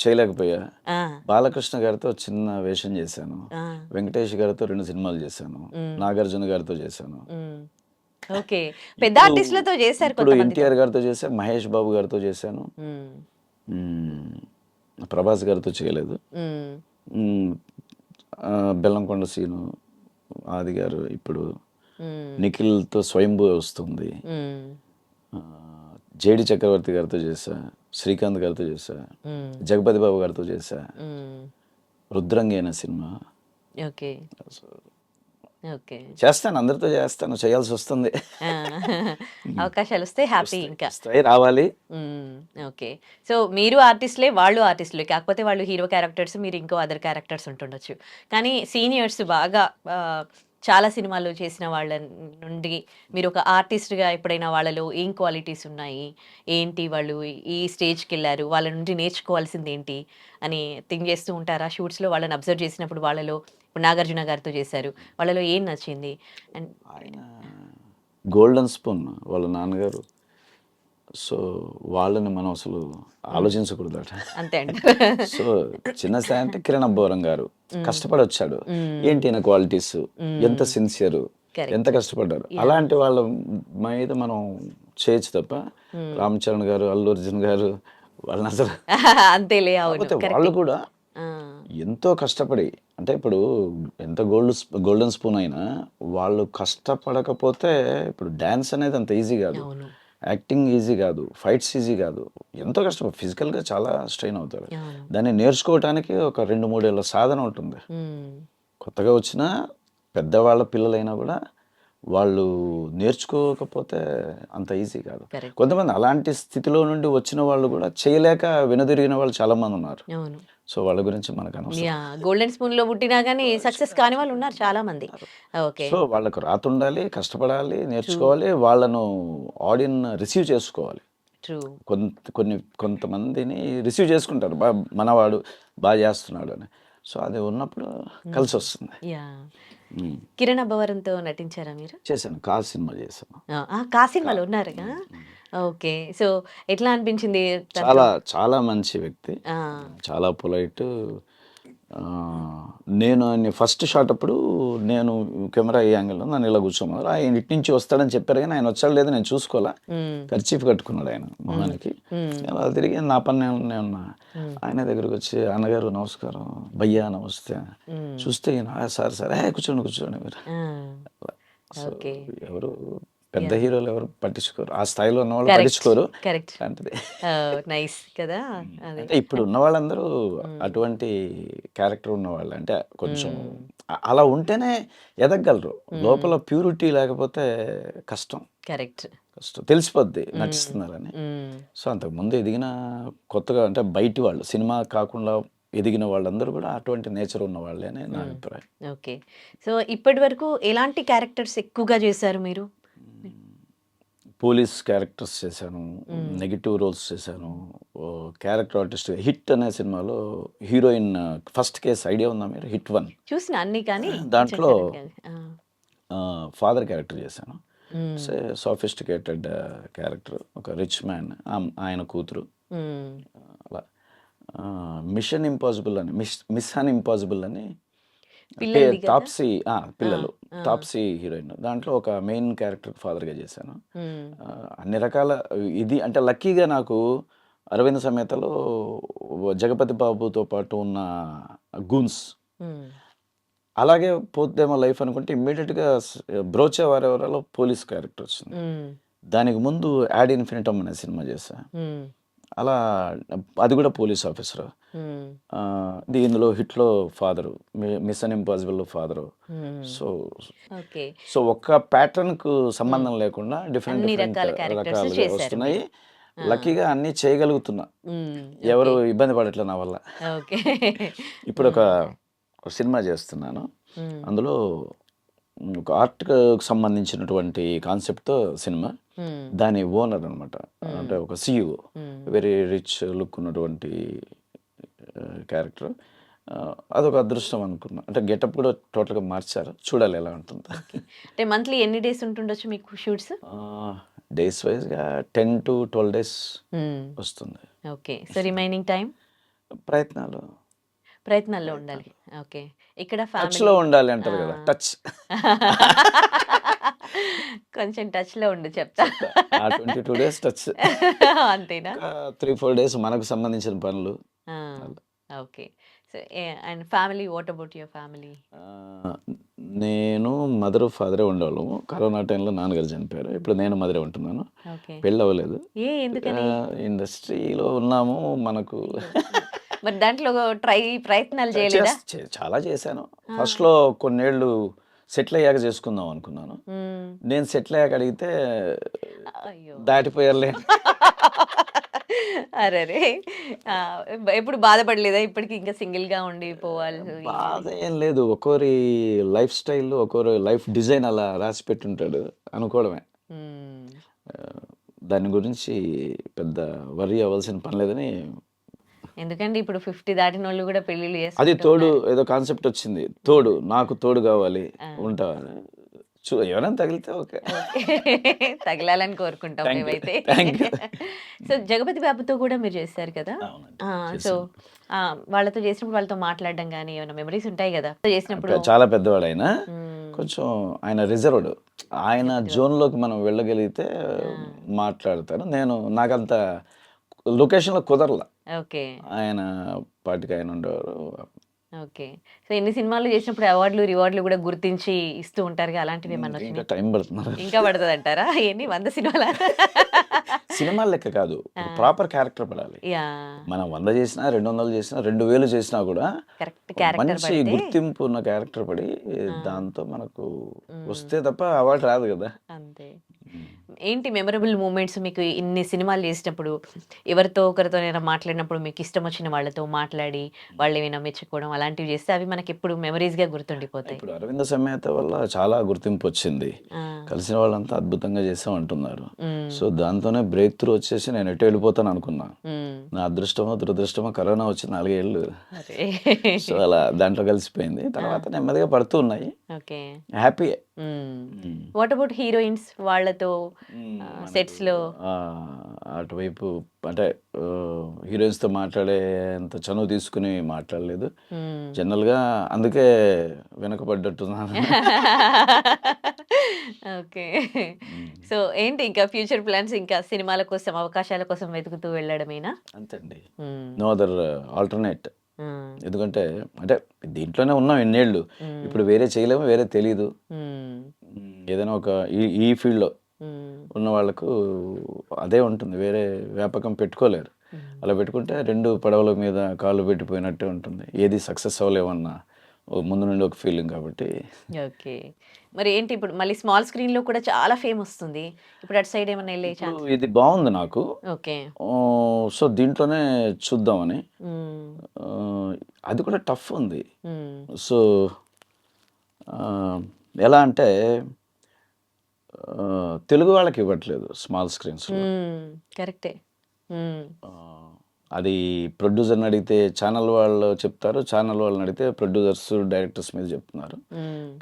చేయలేకపోయా, బాలకృష్ణ గారితో చిన్న వేషం చేశాను, వెంకటేష్ గారితో 2 సినిమాలు చేశాను, నాగార్జున గారితో చేశాను. ఓకే, పెద్ద ఆర్టిస్టులతో చేశారు. ఇప్పుడు ఎన్టీఆర్ గారితో చేశాను, మహేష్ బాబు గారితో చేశాను, ప్రభాస్ గారితో చేయలేదు. బెల్లంకొండ సీను, ఆది గారు, ఇప్పుడు నిఖిల్తో స్వయంభూ వస్తుంది, జేడి చక్రవర్తి గారితో చేశా, శ్రీకాంత్ గారితో చేశా, జగపతి బాబు గారితో చేశా, రుద్రంగి అనే సినిమా. ఓకే. ఓకే, చేస్తాను, అందరితో చేస్తాను, చేయాల్సి వస్తుంది. అవకాశాలు వస్తే హ్యాపీ, ఇంకా రావాలి. ఓకే. సో మీరు ఆర్టిస్ట్లే, వాళ్ళు ఆర్టిస్టులే, కాకపోతే వాళ్ళు హీరో క్యారెక్టర్స్, మీరు ఇంకో అదర్ క్యారెక్టర్స్ ఉంటుండొచ్చు. కానీ సీనియర్స్ బాగా చాలా సినిమాలు చేసిన వాళ్ళ నుండి మీరు ఒక ఆర్టిస్ట్గా ఎప్పుడైనా వాళ్ళలో ఏం క్వాలిటీస్ ఉన్నాయి, ఏంటి, వాళ్ళు ఈ స్టేజ్కి వెళ్ళారు, వాళ్ళ నుండి నేర్చుకోవాల్సింది ఏంటి అని థింక్ చేస్తూ ఉంటారా? షూట్స్లో వాళ్ళని అబ్జర్వ్ చేసినప్పుడు వాళ్ళలో, ఇప్పుడు నాగార్జున గారితో చేశారు, వాళ్ళలో ఏం నచ్చింది? అండ్ ఆయన గోల్డెన్ స్పూన్ వాళ్ళ నాన్నగారు, సో వాళ్ళని మనం అసలు ఆలోచించకూడదట. అంతే అండి. సో చిన్న స్థాయి అంటే కిరణ్ అబ్బవరం గారు కష్టపడి వచ్చాడు, ఏంటి నా క్వాలిటీస్, ఎంత సిన్సియర్, ఎంత కష్టపడ్డారు, అలాంటి వాళ్ళ మీద మనం చేయొచ్చు తప్ప రామ్ చరణ్ గారు, అల్లు అర్జున్ గారు వాళ్ళని అసలు అంతేలే. వాళ్ళు కూడా ఎంతో కష్టపడి, అంటే ఇప్పుడు ఎంత గోల్డెన్ స్పూన్ అయినా వాళ్ళు కష్టపడకపోతే, ఇప్పుడు డ్యాన్స్ అనేది అంత ఈజీ కాదు, యాక్టింగ్ ఈజీ కాదు, ఫైట్స్ ఈజీ కాదు, ఎంతో కష్టం, ఫిజికల్గా చాలా స్ట్రెయిన్ అవుతారు. దాన్ని నేర్చుకోవటానికి ఒక 2-3 ఏళ్ళ సాధన ఉంటుంది. కొత్తగా వచ్చిన పెద్దవాళ్ళ పిల్లలైనా కూడా వాళ్ళు నేర్చుకోకపోతే అంత ఈజీ కాదు. కొంతమంది అలాంటి స్థితిలో నుండి వచ్చిన వాళ్ళు కూడా చేయలేక వెనుదిరిగిన వాళ్ళు చాలా మంది ఉన్నారు. సో వాళ్ళ గురించి మనకు అనవసరం. గోల్డెన్ స్పూన్ లో పుట్టినా కానీ సక్సెస్ కాని వాళ్ళు ఉన్నారు చాలా మంది. ఓకే, సో వాళ్ళకు రాతుండాలి, కష్టపడాలి, నేర్చుకోవాలి, వాళ్ళను ఆడియన్ రిసీవ్ చేసుకోవాలి. కొంతమందిని రిసీవ్ చేసుకుంటారు, మనవాడు బాగా చేస్తున్నాడు అని. సో అది ఉన్నప్పుడు కలిసి వస్తుంది. యా. ఉమ్. కిరణ్ అబ్బవరంతో నటించారా మీరు? చేశాను, కార్ సినిమా చేశాను. కా సినిమాలో ఉన్నారుగా. ఓకే. సో ఎట్లా అనిపించింది తనతో? చాలా చాలా మంచి వ్యక్తి, ఆ, చాలా పొలైట్. నేను ఆయన ఫస్ట్ షాట్ అప్పుడు నేను కెమెరా ఈ యాంగిల్లో నన్ను ఇలా కూర్చోమన్నారు. ఆయన ఇటు నుంచి వస్తాడని చెప్పారు కానీ ఆయన వచ్చాడు లేదు నేను చూసుకోవాలా. మ్మ్. ఖర్చీఫ్ కట్టుకున్నాడు ఆయన మొహానికి. అలా తిరిగి నా పని నేను ఉన్నా. ఆయన దగ్గరకు వచ్చి అన్నగారు నమస్కారం, భయ్యా నమస్తే. చూస్తే ఈయన, సార్ సార్ కూర్చోండి కూర్చోండి మీరు. So okay. ఎవరు పెద్ద హీరోలు ఎవరు పట్టించుకోరు, ఆ స్థాయిలో ఉన్న వాళ్ళు కరెక్ట్ పట్టించుకోరు. కరెక్ట్. అలాంటిది నైస్ కదా. అదే. అంటే ఇప్పుడు ఉన్న వాళ్ళందరూ అటువంటి క్యారెక్టర్ ఉన్నవాళ్ళు, అంటే కొంచెం అలా ఉంటేనే ఎదగలరు. లోపల ప్యూరిటీ లేకపోతే కష్టం, కరెక్ట్. కష్టం తెలిసిపోద్ది నటిస్తున్నారని. సో అంతకుముందు ఎదిగిన కొత్తగా అంటే బయటి వాళ్ళు, సినిమా కాకుండా ఎదిగిన వాళ్ళందరూ కూడా అటువంటి నేచర్ ఉన్న వాళ్ళే అని నా అభిప్రాయం. ఓకే. సో ఇప్పటి వరకు ఎలాంటి క్యారెక్టర్స్ ఎక్కువగా చేశారు మీరు? పోలీస్ క్యారెక్టర్స్ చేశాను, నెగిటివ్ రోల్స్ చేశాను. క్యారెక్టర్ ఆర్టిస్ట్ హిట్ అనే సినిమాలో హీరోయిన్ ఫస్ట్ కేసు ఐడియా ఉందా మీరు? హిట్ 1 చూసిన అన్ని కానీ దాంట్లో ఆ. ఫాదర్ క్యారెక్టర్ చేశాను. సోఫిస్టికేటెడ్ క్యారెక్టర్, ఒక రిచ్ మ్యాన్, ఆయన కూతురు. మ్మ్. అలా మిషన్ ఇంపాసిబుల్ అని, మిషన్ ఇంపాసిబుల్ అని పిల్లలది కదా? తాప్సీ పిల్లలు, తాప్సీ హీరోయిన్. దాంట్లో ఒక మెయిన్ క్యారెక్టర్ ఫాదర్గా చేశాను. మ్మ్. అన్ని రకాల ఇది అంటే లక్కీగా నాకు అరవింద్ సమేతలో జగపతి బాబుతో పాటు ఉన్న గూన్స్ మ్మ్. అలాగే పోద్దేమో లైఫ్ అనుకుంటే ఇమ్మీడియట్గా బ్రోచే వారెవరాలో పోలీస్ క్యారెక్టర్ వచ్చింది. మ్మ్. దానికి ముందు యాడ్ ఇన్ఫినిటమ్ అనే సినిమా చేశా. మ్మ్. అలా అది కూడా పోలీస్ ఆఫీసర్. మ్మ్. ఇందులో హిట్లో ఫాదరు, మిషన్ ఇంపాసిబుల్లో ఫాదరు. మ్మ్. So okay. సో ఒక్క ప్యాటర్న్కు సంబంధం లేకుండా డిఫరెంట్ అన్ని డిఫరెంట్ రకాల characters రకాలుగా చేశారు వస్తున్నాయి. మీరు. లక్కీగా అన్నీ చేయగలుగుతున్నా, మ్మ్. ఎవరు ఇబ్బంది పడట్లే నా వల్ల. ఓకే. ఇప్పుడు ఒక సినిమా చేస్తున్నాను, మ్మ్. అందులో ఒక ఆర్ట్కి సంబంధించినటువంటి కాన్సెప్ట్తో సినిమా. మ్మ్. దాని ఓనర్ అనమాట, అంటే ఒక CEO, మ్మ్. వెరీ రిచ్ లుక్ ఉన్నటువంటి క్యారెక్టర్. అదొక అదృష్టం అనుకున్నా. అంటే గెటప్ కూడా టోటల్గా మార్చారు, చూడాలి ఎలా ఉంటుందో. అంటే మంత్లీ ఎన్ని డేస్ ఉంటుండొచ్చు మీకు షూట్స్? డేస్ వైజ్గా 10 to 12 days వస్తుంది. ఓకే. సో రిమైనింగ్ టైం ప్రయత్నాల్లో ఉండాలి. ఓకే. ఇక్కడ టచ్లో ఫ్యామిలీ ఉండాలి అంటారు కదా, టచ్. కొంచెం టచ్ లో ఉండు చెప్తా. 22 days టచ్, అంతేనా? 3-4 days మనకు సంబంధించిన పనులు. Okay. So and family, what about your family? నేను మదర్ ఫాదరే ఉండేవాళ్ళము. కరోనా టైంలో నాన్నగారు చనిపోయారు. ఇప్పుడు నేను మదరే ఉంటున్నాను. ఓకే. పెళ్ళి అవ్వలేదు. ఎందుకని? ఇండస్ట్రీలో ఉన్నాము, మనకు మరి దాంట్లో ప్రయత్నాలు చేయలేదా? చాలా చేశాను. ఫస్ట్లో కొన్నేళ్ళు సెటిల్ అయ్యాక చేసుకుందాం అనుకున్నాను. నేను సెటిల్ అయ్యాక అడిగితే అయ్యో. దాటిపోయారులే. అరే ఎప్పుడు బాధపడలేదా? ఇప్పటికి ఇంకా సింగిల్ గా ఉండిపోవాలి? బాధ ఏం లేదు, ఒక్కోరి లైఫ్ స్టైల్, ఒక్కోరి లైఫ్ డిజైన్ అలా రాసి పెట్టుంటాడు అనుకోవడమే. దాని గురించి పెద్ద వరీ అవ్వాల్సిన పని లేదని. ఎందుకంటే ఇప్పుడు 50 దాటిన వాళ్ళు కూడా పెళ్లిళ్ళు అది తోడు ఏదో కాన్సెప్ట్ వచ్చింది, తోడు నాకు తోడు కావాలి ఉంటా. ఎవరైనా తగిలితే ఓకే, తగలాలని కోరుకుంటాం మేమైతే. సో జగపతి బాబుతో కూడా మీరు చేశారు కదా? సో వాళ్ళతో చేసినప్పుడు వాళ్ళతో మాట్లాడడం కానీ ఏమైనా మెమరీస్ ఉంటాయి కదా చేసినప్పుడు? చాలా పెద్దవాడు ఆయన, కొంచెం ఆయన రిజర్వ్డ్. ఆయన జోన్లోకి మనం వెళ్ళగలిగితే మాట్లాడతారు. నాకంత లొకేషన్లో కుదరలా. ఓకే. ఆయన పాటికి ఆయన ఉండేవారు. ఓకే. సో ఎన్ని సినిమాలు చేసినప్పుడు అవార్డులు రివార్డులు కూడా గుర్తించి ఇస్తూ ఉంటారు, అలాంటివి ఏమన్నా ఇంకా టైం పడుతున్నారు. ఇంకా పడుతుంది అంటారా? ఎన్ని 100 సినిమాల? సినిమాల లెక్క కాదు, ప్రాపర్ క్యారెక్టర్ పడాలి. మనం 100 చేసినా 200 చేసినా 2000 చేసినా కూడా మంచి గుర్తింపు ఉన్న క్యారెక్టర్ పడి దాంతో మనకు వస్తే తప్ప అవార్డు రాదు కదా. అంతే. ఏంటి మెమరబుల్ మూమెంట్స్ మీకు ఇన్ని సినిమాలు చేసినప్పుడు? ఎవరితో ఒకరితో మాట్లాడినప్పుడు మీకు ఇష్టం వచ్చిన వాళ్ళతో మాట్లాడి వాళ్ళు ఏమైనా మెచ్చుకోవడం అలాంటివి చేస్తే అవి మనకి ఎప్పుడు మెమరీస్ గా గుర్తుండిపోతాయి. ఇప్పుడు అరవింద సమేత వల్ల చాలా గుర్తింపు వచ్చింది, కలిసిన వాళ్ళంతా అద్భుతంగా చేసాం అంటున్నారు. సో దాంతోనే బ్రేక్ త్రూ వచ్చేసి నేను ఎటు వెళ్ళిపోతాను అనుకున్నా. నా అదృష్టమో దురదృష్టమో కరోనా వచ్చి 4 ఏళ్ళు. అరే సో అలా దాంట్లో కలిసిపోయింది. తర్వాత నెమ్మదిగా పడుతూ ఉన్నాయి. ఓకే. హ్యాపీయే. వాట్ అబౌట్ హీరోయిన్స్ వాళ్ళతో సెట్స్ లో? అటువైపు అంటే హీరోయిన్స్తో మాట్లాడేంత చనువు తీసుకుని మాట్లాడలేదు. జనరల్గా అందుకే వెనకబడ్డట్టున్నాను. ఓకే. సో ఏంటి ఇంకా ఫ్యూచర్ ప్లాన్స్? ఇంకా సినిమాల కోసం అవకాశాల కోసం వెతుకుతూ వెళ్ళడమేనా? అంతేండి. No other alternate. ఎందుకంటే అంటే దీంట్లోనే ఉన్నాం ఎన్నేళ్ళు. ఇప్పుడు వేరే చేయలేము, వేరే తెలీదు. ఏదైనా ఒక ఈ ఫీల్డ్లో ఉన్న వాళ్ళకు అదే ఉంటుంది, వేరే వ్యాపకం పెట్టుకోలేరు. అలా పెట్టుకుంటే 2 పడవల మీద కాళ్ళు పెట్టిపోయినట్టే ఉంటుంది. ఏది సక్సెస్ అవ్వలేమన్నా ముందు నుండి ఒక ఫీలింగ్ కాబట్టి. ఓకే. మరి ఏంటి ఇప్పుడు మళ్ళీ స్మాల్ స్క్రీన్ లో కూడా చాలా ఫేమ్ వస్తుంది. ఇప్పుడు అటు సైడ్ ఏమన్నా వెళ్ళే ఛాన్స్? ఇది బాగుంది నాకు. ఓకే. సో దీంట్లోనే చూద్దామని. అది కూడా టఫ్ ఉంది. సో ఎలా అంటే తెలుగు వాళ్ళకి ఇవ్వట్లేదు స్మాల్ స్క్రీన్స్. కరెక్టే. అది ప్రొడ్యూసర్ని అడిగితే ఛానల్ వాళ్ళు చెప్తారు, ఛానల్ వాళ్ళని అడిగితే ప్రొడ్యూసర్స్ డైరెక్టర్స్ మీద చెప్తున్నారు.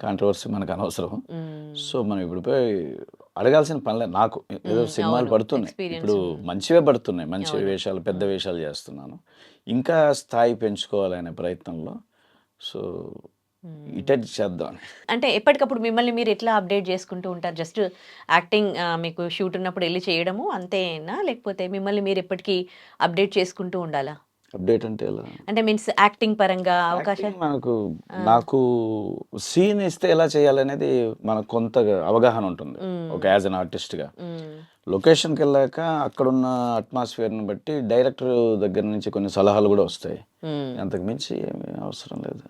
కాంట్రవర్సీ మనకు అనవసరం. సో మనం ఇప్పుడు పోయి అడగాల్సిన పనిలే. నాకు ఏదో సినిమాలు పడుతున్నాయి, ఇప్పుడు మంచివే పడుతున్నాయి, మంచి వేషాలు, పెద్ద వేషాలు చేస్తున్నాను. ఇంకా స్థాయి పెంచుకోవాలనే ప్రయత్నంలో. సో ఇటే చేద్దాం. అంటే ఎప్పటికప్పుడు మిమ్మల్ని మీరు ఎట్లా అప్డేట్ చేసుకుంటూ ఉంటారు? జస్ట్ యాక్టింగ్ మీకు షూట్ ఉన్నప్పుడు వెళ్ళి చేయడము అంతేనా, లేకపోతే మిమ్మల్ని మీరు ఎప్పటికీ అప్డేట్ చేసుకుంటూ ఉండాలా? అప్డేట్ అంటే ఎలా అంటే మీన్స్ యాక్టింగ్ పరంగా అవకాశాలు? నాకు సీన్ ఇస్తే ఎలా చేయాలనేది మనకు కొంత అవగాహన ఉంటుంది ఒక యాజ్ అన్ ఆర్టిస్ట్గా. లొకేషన్కి వెళ్ళాక అక్కడున్న అట్మాస్ఫియర్ని బట్టి డైరెక్టర్ దగ్గర నుంచి కొన్ని సలహాలు కూడా వస్తాయి. అంతకు మించి ఏమీ అవసరం లేదు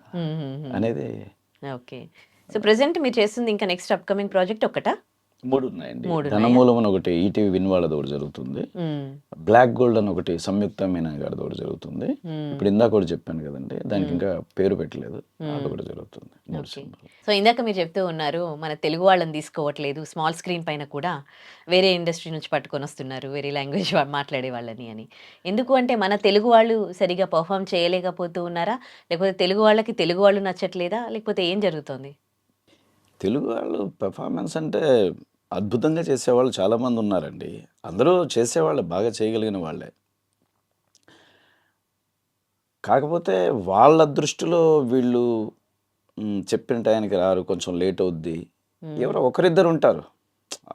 అనేది. ఓకే. సో ప్రెసెంట్ మీరు చేస్తుంది ఇంకా నెక్స్ట్ అప్కమింగ్ ప్రాజెక్ట్ ఒకటా? 3 ఉన్నాయండి. ధనమూలం అని ఒకటి ఈటీవీ విన్ వాళ్ళది ఒకటి జరుగుతుంది. బ్లాక్ గోల్డ్ అని ఒకటి సంయుక్త మీనా గారిది ఒకటి జరుగుతుంది. ఇప్పుడు ఇందాక ఒకటి చెప్పాను కదండి, దానికి ఇంకా పేరు పెట్టలేదు, అదొకటి జరుగుతుంది. 3 సినిమాలు. సో ఇందాక మీరు చెప్తూ ఉన్నారు మన తెలుగు వాళ్ళని తీసుకోవట్లేదు, స్మాల్ స్క్రీన్ పైన కూడా వేరే ఇండస్ట్రీ నుంచి పట్టుకొని వస్తున్నారు వేరే లాంగ్వేజ్ మాట్లాడే వాళ్ళని అని. ఎందుకు అంటే మన తెలుగు వాళ్ళు సరిగా పర్ఫామ్ చేయలేకపోతూ ఉన్నారా, లేకపోతే తెలుగు వాళ్ళకి తెలుగు వాళ్ళు నచ్చట్లేదా, లేకపోతే ఏం జరుగుతుంది? తెలుగు వాళ్ళు పెర్ఫార్మెన్స్ అంటే అద్భుతంగా చేసేవాళ్ళు చాలామంది ఉన్నారండి. అందరూ చేసేవాళ్ళు, బాగా చేయగలిగిన వాళ్ళే. కాకపోతే వాళ్ళ దృష్టిలో వీళ్ళు చెప్పిన టైంకి రారు, కొంచెం లేట్ అవుద్ది, ఎవరో ఒకరిద్దరు ఉంటారు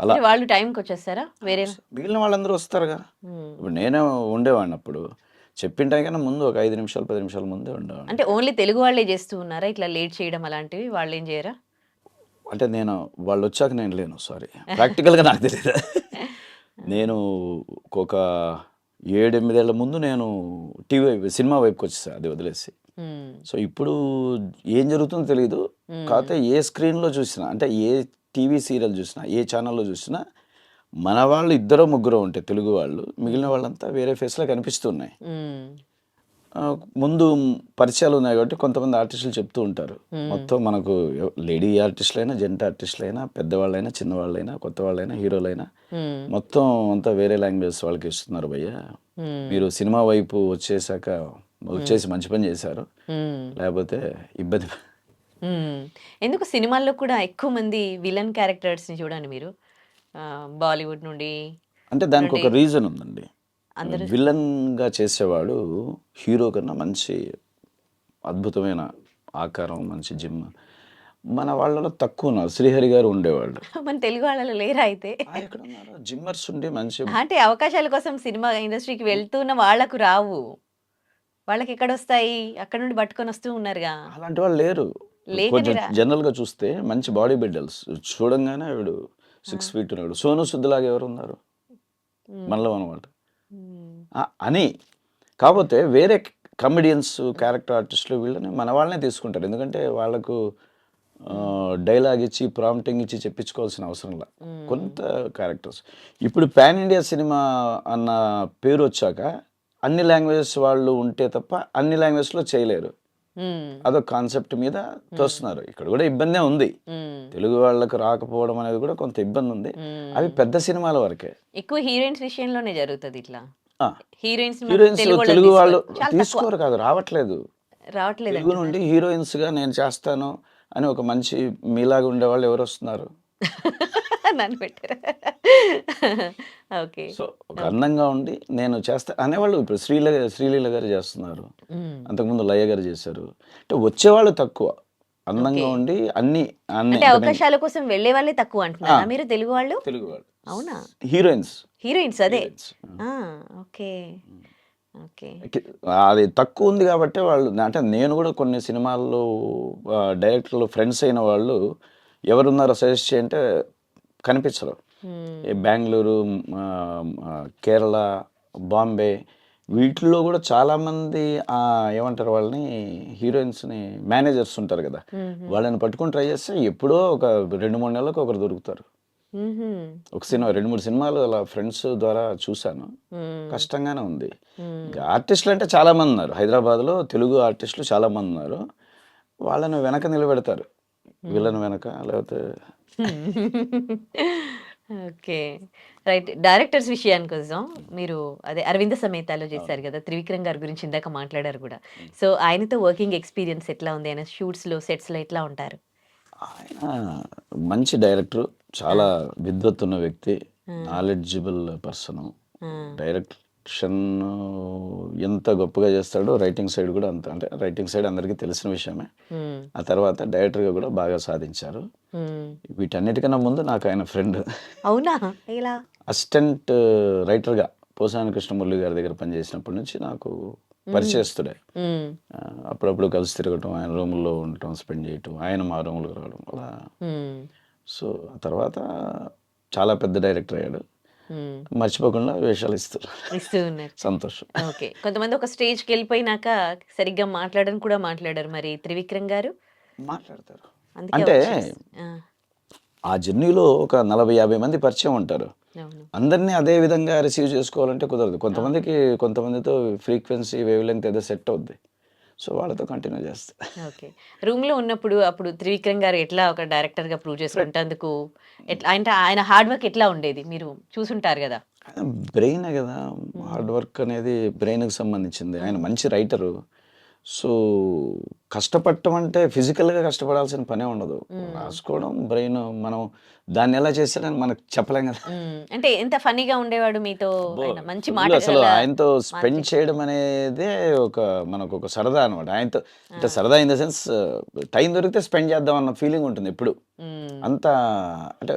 అలా. వాళ్ళు టైంకి వచ్చేస్తారా? వేరే మిగిలిన వాళ్ళందరూ వస్తారుగా. ఇప్పుడు నేనే ఉండేవాడిని అప్పుడు, చెప్పిన టైం కన్నా ముందు ఒక 5 నిమిషాలు 10 నిమిషాల ముందే ఉండేవాడిని. అంటే ఓన్లీ తెలుగు వాళ్ళే చేస్తూ ఉన్నారా ఇట్లా లేట్ చేయడం అలాంటివి? వాళ్ళు ఏం చేయరా? అంటే నేను వాళ్ళు వచ్చాక నేను లేను, సారీ, ప్రాక్టికల్గా నాకు తెలియదు. నేను ఒక 7-8 ఏళ్ల ముందు నేను టీవీ వైపు, సినిమా వైపుకి వచ్చేసా, అది వదిలేసి. సో ఇప్పుడు ఏం జరుగుతుందో తెలియదు. కాకపోతే ఏ స్క్రీన్లో చూసినా, అంటే ఏ టీవీ సీరియల్ చూసినా, ఏ ఛానల్లో చూసినా మన వాళ్ళు 2-3 ఉంటే తెలుగు వాళ్ళు, మిగిలిన వాళ్ళంతా వేరే ఫేస్లో కనిపిస్తున్నాయి. ముందు పరిచయాలు ఉన్నాయి కాబట్టి కొంతమంది ఆర్టిస్టులు చెప్తూ ఉంటారు. మొత్తం మనకు లేడీ ఆర్టిస్టులైనా, జెంట్ ఆర్టిస్టులైనా, పెద్దవాళ్ళైనా, చిన్నవాళ్ళైనా, కొత్త వాళ్ళైనా, హీరోలైనా మొత్తం అంతా వేరే లాంగ్వేజ్ వాళ్ళకి ఇస్తున్నారు. భయ్య మీరు సినిమా వైపు వచ్చేసి మంచి పని చేశారు, లేకపోతే ఇబ్బంది. ఎందుకు సినిమాల్లో కూడా ఎక్కువ మంది విలన్ క్యారెక్టర్స్ని చూడండి మీరు, బాలీవుడ్ నుండి? అంటే దానికి ఒక రీజన్ ఉందండి. విలన్గా చేసేవాడు హీరో కన్నా మంచి అద్భుతమైన ఆకారం, మంచి జిమ్. మన వాళ్ళలో తక్కువ ఉన్నారు. శ్రీహరి గారు ఉండేవాళ్ళు, మన తెలుగు వాళ్ళలో లేరా? అయితే జిమ్మర్స్ ఉండి మంచి, అంటే అవకాశాల కోసం సినిమా ఇండస్ట్రీకి వెళ్తున్న వాళ్ళకు రావు, వాళ్ళకి ఎక్కడ వస్తాయి? అక్కడ నుండి పట్టుకొని వస్తూ ఉన్నారుగా. అలాంటి వాళ్ళు లేరు. కొంచెం జనరల్గా చూస్తే మంచి బాడీ బిల్డర్స్ చూడంగానే వీడు 6 feet ఉన్నాడు. సోను సుద్దులాగా ఎవరు ఉన్నారు మనలో అనమాట అని. కాకపోతే వేరే కమెడియన్స్, క్యారెక్టర్ ఆర్టిస్టులు వీళ్ళని మన వాళ్ళనే తీసుకుంటారు. ఎందుకంటే వాళ్ళకు డైలాగ్ ఇచ్చి, ప్రాంప్టింగ్ ఇచ్చి చెప్పించుకోవాల్సిన అవసరం లేదు. కొంత క్యారెక్టర్స్ ఇప్పుడు పాన్ ఇండియా సినిమా అన్న పేరు వచ్చాక అన్ని లాంగ్వేజెస్ వాళ్ళు ఉంటే తప్ప అన్ని లాంగ్వేజ్లో చేయలేరు. అదొక కాన్సెప్ట్ మీద తోస్తున్నారు. ఇక్కడ కూడా ఇబ్బందే ఉంది, తెలుగు వాళ్ళకు రాకపోవడం అనేది కూడా కొంత ఇబ్బంది ఉంది. అవి పెద్ద సినిమాల వరకే. ఎక్కువ హీరోయిన్స్ విషయంలోనే జరుగుతుంది ఇట్లా. హీరోయిన్స్ తెలుగు వాళ్ళు తీసుకోరు కాదు, రావట్లేదు. రావట్లేదు తెలుగు నుండి హీరోయిన్స్గా నేను చేస్తాను అని ఒక మంచి మీలాగా ఉండేవాళ్ళు ఎవరు వస్తున్నారు? నన్ను పెట్టారు. ఓకే. సో ఒక అందంగా ఉండి నేను చేస్తా అనేవాళ్ళు ఇప్పుడు శ్రీలీల గారు చేస్తున్నారు, అంతకుముందు లయ గారు చేశారు. అంటే వచ్చేవాళ్ళు తక్కువ, అందంగా ఉండి అన్ని అన్ని అంటే అవకాశాల కోసం వెళ్ళే వాళ్ళే తక్కువ అంటున్నారా మీరు తెలుగు వాళ్ళు? తెలుగు వాళ్ళు అవునా? హీరోయిన్స్ అదే. Okay okay. అది తక్కువ ఉంది కాబట్టి వాళ్ళు, అంటే నేను కూడా కొన్ని సినిమాల్లో డైరెక్టర్లు ఫ్రెండ్స్ అయిన వాళ్ళు ఎవరున్నారో సజెస్ట్ చేయంటే కనిపించరు. బెంగళూరు, కేరళ, బాంబే వీటిల్లో కూడా చాలామంది ఏమంటారు వాళ్ళని, హీరోయిన్స్ని మేనేజర్స్ ఉంటారు కదా, వాళ్ళని పట్టుకొని ట్రై చేస్తే ఎప్పుడో ఒక 2-3 నెలలకు ఒకరు దొరుకుతారు. ఒక సినిమా 2-3 సినిమాలు అలా ఫ్రెండ్స్ ద్వారా చూశాను. కష్టంగానే ఉంది. ఆర్టిస్టులు అంటే చాలామంది ఉన్నారు హైదరాబాద్లో, తెలుగు ఆర్టిస్టులు చాలామంది ఉన్నారు. వాళ్ళని వెనక నిలబెడతారు, వీళ్ళని వెనక, లేకపోతే ఓకే రైట్. డైరెక్టర్స్ విషయానికి వద్దాం. మీరు అదే అరవింద సమేతాలో చేశారు కదా, త్రివిక్రమ్ గారి గురించి ఇందాక మాట్లాడారు కూడా. సో ఆయనతో వర్కింగ్ ఎక్స్పీరియన్స్ ఎట్లా ఉంది? ఆయన షూట్స్లో సెట్స్లో ఎట్లా ఉంటారు? ఆయన మంచి డైరెక్టర్, చాలా విద్వత్తున్న వ్యక్తి, నాలెడ్జిబుల్ పర్సన్. డైరెక్షన్ ఎంత గొప్పగా చేస్తాడో రైటింగ్ సైడ్ కూడా అంత, అంటే రైటింగ్ సైడ్ అందరికీ తెలిసిన విషయమే. ఆ తర్వాత డైరెక్టర్గా కూడా బాగా సాధించారు. వీటన్నిటికన్నా ముందు నాకు ఆయన ఫ్రెండ్. అవునా? ఎలా? అసిస్టెంట్ రైటర్గా పోసాని కృష్ణమురళి గారి దగ్గర పనిచేసినప్పటి నుంచి నాకు పరిచయస్తుడే. అప్పుడప్పుడు కలిసి తిరగటం, ఆయన రూముల్లో ఉండటం, స్పెండ్ చేయటం, ఆయన మా రూములకు రావడం అలా. సో ఆ తర్వాత చాలా పెద్ద డైరెక్టర్ అయ్యాడు. మర్చిపోకుండా వేషాలు ఇస్తూ ఉన్నారు. సంతోషం. ఓకే. కొంతమంది ఒక స్టేజ్కి వెళ్ళిపోయినాక సరిగ్గా మాట్లాడని కూడా మాట్లాడారు. మరి త్రివిక్రమ్ గారు మాట్లాడతారు. అంటే ఆ జర్నీలో ఒక 40-50 మంది పరిచయం ఉంటారు. అందరినీ అదే విధంగా రిసీవ్ చేసుకోవాలంటే కుదరదు. కొంతమందితో ఫ్రీక్వెన్సీ వేవ్ లెంగ్త్ ఏదో సెట్ అవుద్ది. సో వాళ్ళతో కంటిన్యూ చేస్తా. ఓకే. రూమ్లో ఉన్నప్పుడు అప్పుడు త్రివిక్రమ్ గారు ఎట్లా ఒక డైరెక్టర్గా ప్రూవ్ చేసుకుంటేందుకు ఎట్లా, అంటే ఆయన హార్డ్ వర్క్ ఎట్లా ఉండేది? మీరు చూసుంటారు కదా. బ్రెయిన్ కదా, హార్డ్ వర్క్ అనేది బ్రెయిన్కి సంబంధించింది. ఆయన మంచి రైటరు. సో కష్టపడటం అంటే ఫిజికల్గా కష్టపడాల్సిన పనే ఉండదు. రాసుకోవడం బ్రెయిన్, మనం దాన్ని ఎలా చేస్తాడని మనకు చెప్పలేం కదా. అంటే ఎంత ఫన్నీగా ఉండేవాడు మీతో, మంచి మాట. అసలు ఆయనతో స్పెండ్ చేయడం అనేదే మనకు ఒక సరదా అనమాట. ఆయనతో అంటే సరదా ఇన్ ద సెన్స్, టైం దొరికితే స్పెండ్ చేద్దాం అన్న ఫీలింగ్ ఉంటుంది ఎప్పుడు. అంత అంటే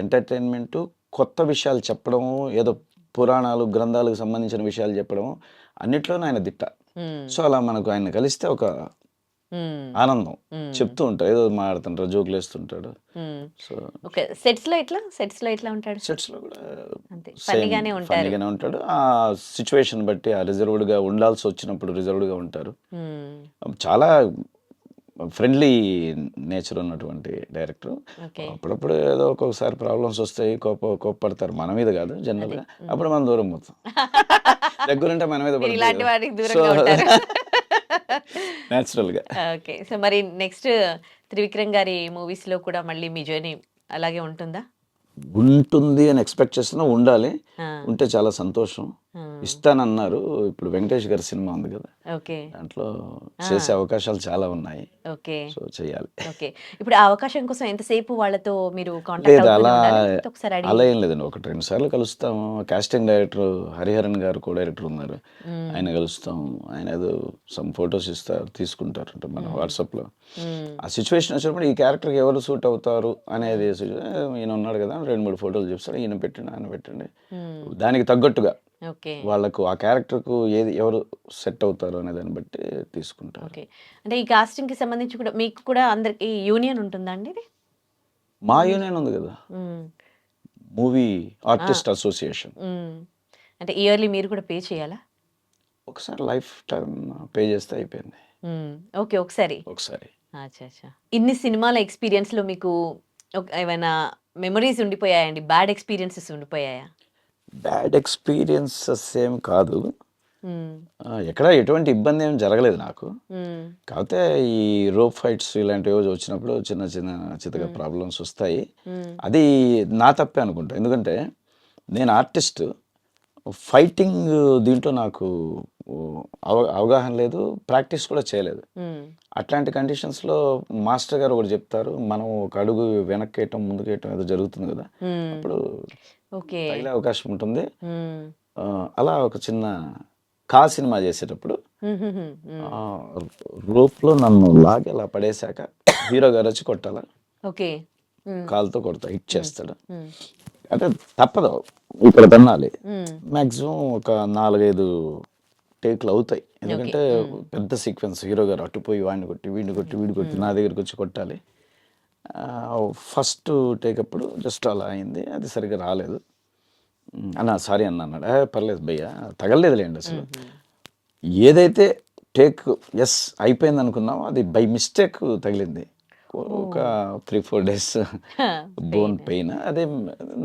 ఎంటర్టైన్మెంట్, కొత్త విషయాలు చెప్పడం, ఏదో పురాణాలు గ్రంథాలకు సంబంధించిన విషయాలు చెప్పడం, అన్నిట్లోనూ ఆయన దిట్ట. సో అలా మనకు ఆయన కలిస్తే ఒక ఆనందం. చెప్తూ ఉంటాడు, ఏదో మాట్లాడుతుంటాడు, జోకులు వేస్తుంటాడు. సో సెట్స్లో ఎట్లా ఉంటాడు? సెట్స్లో కూడా ఫన్నీగానే ఉంటాడు. ఆ సిచ్యువేషన్ బట్టి ఆ రిజర్వ్డ్గా ఉండాల్సి వచ్చినప్పుడు రిజర్వ్డ్గా ఉంటారు. చాలా ఫ్రెండ్లీ నేచర్ ఉన్నటువంటి డైరెక్టర్. అప్పుడప్పుడు ఏదో ఒక్కొక్కసారి ప్రాబ్లమ్స్ వస్తాయి, కోప్పడతారు, మన మీద కాదు జనరల్గా. అప్పుడు మనం దూరం పోతాం. దగ్గరుంటే మన మీద న్యాచురల్గా. ఓకే. సో మరి నెక్స్ట్ త్రివిక్రమ్ గారి మూవీస్లో కూడా మళ్ళీ మీ జర్నీ అలాగే ఉంటుందా? ఉంటుంది అని ఎక్స్పెక్ట్ చేస్తున్నా. ఉండాలి, ఉంటే చాలా సంతోషం. ఇస్తానన్నారు. ఇప్పుడు వెంకటేష్ గారి సినిమా ఉంది కదా, దాంట్లో చేసే అవకాశాలు చాలా ఉన్నాయి. సో చేయాలి. ఇప్పుడు ఆ అవకాశం కోసం ఎంతసేపు వాళ్ళతో మీరు అలా ఏం లేదండి, 1-2 సార్లు కలుస్తాము. కాస్టింగ్ డైరెక్టర్ హరిహరన్ గారు కో డైరెక్టర్ ఉన్నారు, ఆయన కలుస్తాము. ఆయన ఏదో సమ్ ఫొటోస్ తీసుకుంటారు అంటే మన వాట్సాప్లో. ఆ సిచ్యువేషన్ వచ్చినప్పుడు ఈ క్యారెక్టర్కి ఎవరు సూట్ అవుతారు అనేది, ఈయన ఉన్నాడు కదా 2-3 ఫోటోలు చూపిస్తాడు, ఈయన పెట్టండి ఆయన పెట్టండి, దానికి తగ్గట్టుగా వాళ్ళకు ఆ క్యారెక్టర్కు ఎవరు సెట్ అవుతారు అనే దాన్ని బట్టి తీసుకుంటారు. అంటే ఈ కాస్టింగ్ కి సంబంధించి కూడా మీకు కూడా అందరికి యూనియన్ ఉంటుందా అండి? మా యూనియన్ ఉంది కదా, మూవీ ఆర్టిస్ట్ అసోసియేషన్. అంటే ఇయర్లీ మీరు కూడా పే చేయాలా? ఒకసారి లైఫ్ టైం పే చేస్తే అయిపోయింది. ఓకే, ఒకసారి. ఇన్ని సినిమాల ఎక్స్పీరియన్స్ లో మీకు ఏమైనా మెమరీస్ ఉండిపోయాయండి? బ్యాడ్ ఎక్స్పీరియన్సెస్ ఉండిపోయాయా? బ్యాడ్ ఎక్స్పీరియన్సెస్ ఏం కాదు, ఎక్కడ ఎటువంటి ఇబ్బంది ఏం జరగలేదు నాకు. కాకపోతే ఈ రోప్ ఫైట్స్ ఇలాంటివి వచ్చినప్పుడు చిన్న చితగా ప్రాబ్లమ్స్ వస్తాయి. అది నా తప్పే అనుకుంటా. ఎందుకంటే నేను ఆర్టిస్ట్, ఫైటింగ్ దీంట్లో నాకు అవగాహన లేదు, ప్రాక్టీస్ కూడా చేయలేదు. అట్లాంటి కండిషన్స్లో మాస్టర్ గారు ఒకటి చెప్తారు, మనం ఒక అడుగు వెనక్కేయటం ముందుకేయటం ఏదో జరుగుతుంది కదా, అప్పుడు ఓకే. తగిలే అవకాశం ఉంటుంది. అలా ఒక చిన్న కా సినిమా చేసేటప్పుడు రోప్లో నన్ను లాగి అలా పడేశాక హీరో గారు వచ్చి కొట్టాల, ఓకే. కాలుతో కొడతా, హిట్ చేస్తాడు. అంటే తప్పదు, ఇక్కడ తన్నాలి. మ్యాక్సిమం ఒక 4-5 టేక్లు అవుతాయి, ఎందుకంటే పెద్ద సీక్వెన్స్. హీరో గారు అటుపోయి వాడిని కొట్టి వీడిని కొట్టి వీడి కొట్టి నా దగ్గరికి వచ్చి కొట్టాలి. ఫస్ట్ టేక్ అప్పుడు జస్ట్ అలా అయింది, అది సరిగ్గా రాలేదు. అన్న సారీ అన్న అన్నాడు. పర్లేదు భయ్య, తగలలేదులేండి అసలు. ఏదైతే టేక్ ఎస్ అయిపోయింది అనుకున్నామో అది బై మిస్టేక్ తగిలింది. ఒక 3-4 days బోన్ పెయిన్, అదే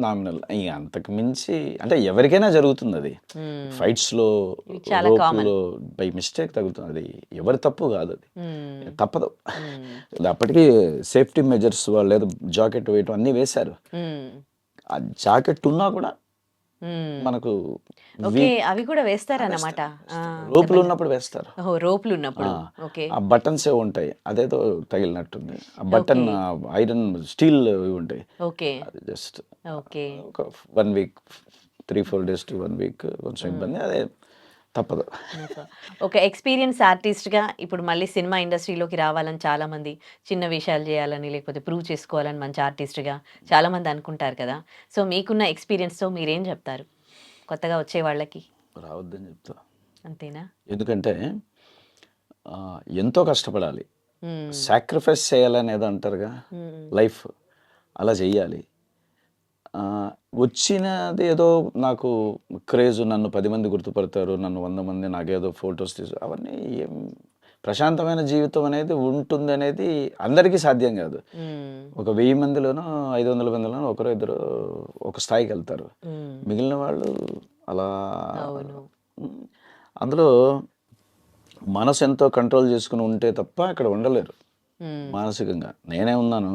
నామినల్. ఇక అంతకు మించి అంటే ఎవరికైనా జరుగుతుంది అది, ఫైట్స్లో రోప్లో బై మిస్టేక్ తగులుతుంది, అది ఎవరి తప్పు కాదు, అది తప్పదు. అప్పటికి సేఫ్టీ మెజర్స్ వాళ్ళు ఏదో జాకెట్ వేయటం అన్నీ వేశారు. ఆ జాకెట్ ఉన్నా కూడా మనకు అవి కూడా వేస్తారన్నమాట. రోపులు ఉన్నప్పుడు వేస్తారు, రోపులు ఉన్నప్పుడు. ఆ బటన్స్ ఏ ఉంటాయి, అదేదో తగిలినట్టుంది. ఆ బటన్ ఐరన్ స్టీల్ ఉంటాయి. అది జస్ట్ ఒక 1 week 3-4 days to 1 week కొంచెం ఇబ్బంది, అదే తప్పదు. ఒక ఎక్స్పీరియన్స్ ఆర్టిస్ట్గా ఇప్పుడు మళ్ళీ సినిమా ఇండస్ట్రీలోకి రావాలని చాలామంది, చిన్న విషయాలు చేయాలని లేకపోతే ప్రూవ్ చేసుకోవాలని మంచి ఆర్టిస్ట్గా చాలామంది అనుకుంటారు కదా. సో మీకున్న ఎక్స్పీరియన్స్తో మీరేం చెప్తారు కొత్తగా వచ్చే వాళ్ళకి? రావద్దని చెప్తా. అంతేనా? ఎందుకంటే ఎంతో కష్టపడాలి, సాక్రిఫైస్ చేయాలనేది అంటారుగా, లైఫ్ అలా చెయ్యాలి. వచ్చినది ఏదో నాకు క్రేజ్, నన్ను 10 మంది గుర్తుపడతారు, నన్ను 100 మంది నాకేదో ఫొటోస్ అవన్నీ ఏం, ప్రశాంతమైన జీవితం అనేది ఉంటుంది అనేది అందరికీ సాధ్యం కాదు. ఒక 1000 మందిలోనో 500 మందిలోనో ఒకరో ఇద్దరు ఒక స్థాయికి వెళ్తారు, మిగిలిన వాళ్ళు అలా. అందులో మనసు ఎంతో కంట్రోల్ చేసుకుని ఉంటే తప్ప అక్కడ ఉండలేరు మానసికంగా. నేనే ఉన్నాను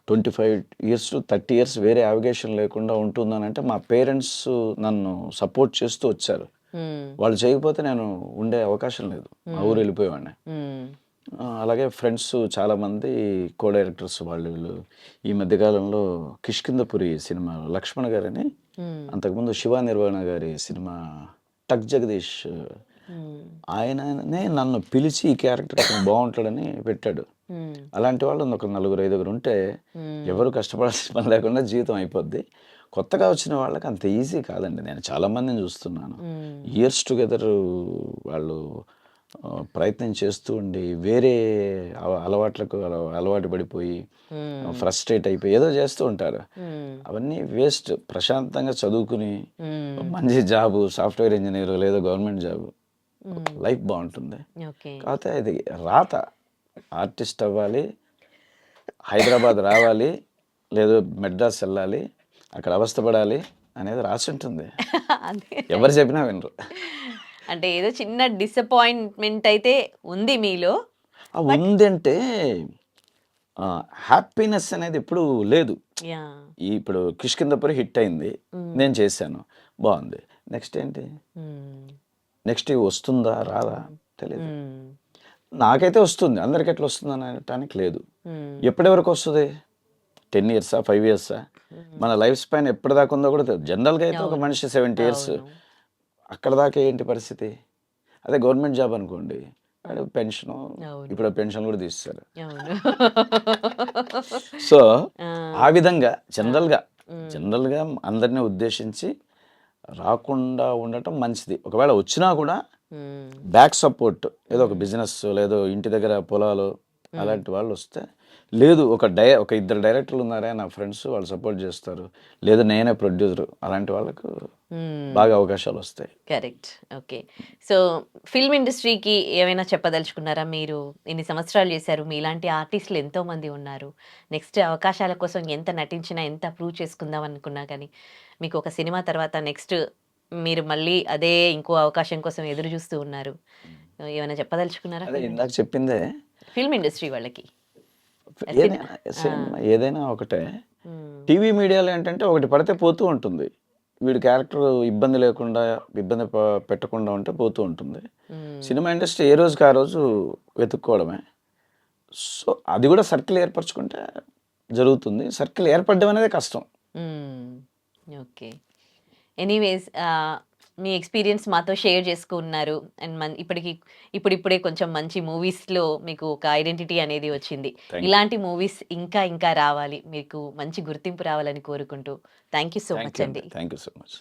25 years to 30 years వేరే అవగేషన్ లేకుండా ఉంటున్నానంటే మా పేరెంట్స్ నన్ను సపోర్ట్ చేస్తూ వచ్చారు. వాళ్ళు చేయకపోతే నేను ఉండే అవకాశం లేదు, మా ఊరు వెళ్ళిపోయేవాడిని. అలాగే ఫ్రెండ్స్ చాలామంది కో డైరెక్టర్స్ వాళ్ళు వీళ్ళు. ఈ మధ్యకాలంలో కిష్కిందపురి సినిమా లక్ష్మణ్ గారని, అంతకుముందు శివ నిర్వాణ గారి సినిమా టక్ జగదీష్, ఆయననే నన్ను పిలిచి ఈ క్యారెక్టర్ బాగుంటాడని పెట్టాడు. అలాంటి వాళ్ళు ఒక 4-5 ఉంటే ఎవరు కష్టపడాల్సిన పని లేకుండా జీవితం అయిపోద్ది. కొత్తగా వచ్చిన వాళ్ళకి అంత ఈజీ కాదండి. నేను చాలామందిని చూస్తున్నాను, ఇయర్స్ టుగెదర్ వాళ్ళు ప్రయత్నం చేస్తూ ఉండి వేరే అలవాట్లకు అలవాటు పడిపోయి ఫ్రస్ట్రేట్ అయిపోయి ఏదో చేస్తూ ఉంటారు. అవన్నీ వేస్ట్. ప్రశాంతంగా చదువుకుని మంచి జాబు, సాఫ్ట్వేర్ ఇంజనీర్ లేదా గవర్నమెంట్ జాబు, లైఫ్ బాగుంటుంది. కాకపోతే ఇది రాత, ఆర్టిస్ట్ అవ్వాలి, హైదరాబాద్ రావాలి, లేదు మెడ్రాస్ వెళ్ళాలి, అక్కడ అవస్థపడాలి అనేది రాసి ఉంటుంది. ఎవరు చెప్పినా వినరు. అంటే ఏదో చిన్న డిసప్పాయింట్మెంట్ అయితే ఉంది మీలో. ఉందంటే హ్యాపీనెస్ అనేది ఎప్పుడు లేదు. ఇప్పుడు కిష్కిందపురి హిట్ అయింది, నేను చేశాను, బాగుంది. నెక్స్ట్ ఏంటి, నెక్స్ట్ వస్తుందా రాదా తెలియదు. నాకైతే వస్తుంది, అందరికి ఎట్లా వస్తుంది అనటానికి లేదు. ఎప్పటి వరకు వస్తుంది, 10 years 5 years? మన లైఫ్ స్పాన్ ఎప్పటిదాకా ఉందో కూడా తెలియదు. జనరల్గా అయితే ఒక మనిషి 70 years, అక్కడ దాకా ఏంటి పరిస్థితి? అదే గవర్నమెంట్ జాబ్ అనుకోండి, పెన్షన్, ఇప్పుడు పెన్షన్ కూడా తీస్తారు. సో ఆ విధంగా జనరల్గా అందరినీ ఉద్దేశించి రాకుండా ఉండటం మంచిది. ఒకవేళ వచ్చినా కూడా బ్యాక్ సపోర్ట్, ఏదో ఒక బిజినెస్, లేదో ఇంటి దగ్గర పొలాలు, అలాంటి వాళ్ళు వస్తే, లేదు ఒక 2 డైరెక్టర్లు ఉన్నారా నా ఫ్రెండ్స్, వాళ్ళు సపోర్ట్ చేస్తారు, లేదు నేనే ప్రొడ్యూసర్, అలాంటి వాళ్ళకు బాగా అవకాశాలు వస్తాయి. కరెక్ట్. ఓకే. సో ఫిల్మ్ ఇండస్ట్రీకి ఏమైనా చెప్పదలుచుకున్నారా? మీరు ఇన్ని సంవత్సరాలు చేశారు, మీలాంటి ఆర్టిస్టులు ఎంతో మంది ఉన్నారు. నెక్స్ట్ అవకాశాల కోసం ఎంత నటించినా, ఎంత ప్రూవ్ చేసుకుందాం అనుకున్నా కానీ, మీకు ఒక సినిమా తర్వాత నెక్స్ట్ మీరు మళ్ళీ అదే ఇంకో అవకాశం కోసం ఎదురు చూస్తూ ఉన్నారు. ఏమైనా చెప్పదలుచుకున్నారా? ఇందాక చెప్పిందే ఫిల్మ్ ఇండస్ట్రీ వాళ్ళకి ఏదైనా ఒకటే. టీవీ మీడియాలో ఏంటంటే ఒకటి పడితే పోతూ ఉంటుంది, వీడి క్యారెక్టర్ ఇబ్బంది లేకుండా ఇబ్బంది పెట్టకుండా ఉంటే పోతూ ఉంటుంది. సినిమా ఇండస్ట్రీ ఏ రోజుకి ఆ రోజు వెతుక్కోవడమే. సో అది కూడా సర్కిల్ ఏర్పరచుకుంటే జరుగుతుంది. సర్కిల్ ఏర్పడడం అనేది కష్టం. ఓకే. ఎనీవేస్ మీ ఎక్స్పీరియన్స్ మాతో షేర్ చేసుకున్నారు. అండ్ ఇప్పుడిప్పుడే కొంచెం మంచి మూవీస్లో మీకు ఒక ఐడెంటిటీ అనేది వచ్చింది. ఇలాంటి మూవీస్ ఇంకా ఇంకా రావాలి, మీకు మంచి గుర్తింపు రావాలని కోరుకుంటూ థ్యాంక్ యూ సో మచ్ అండి. Thank you so much.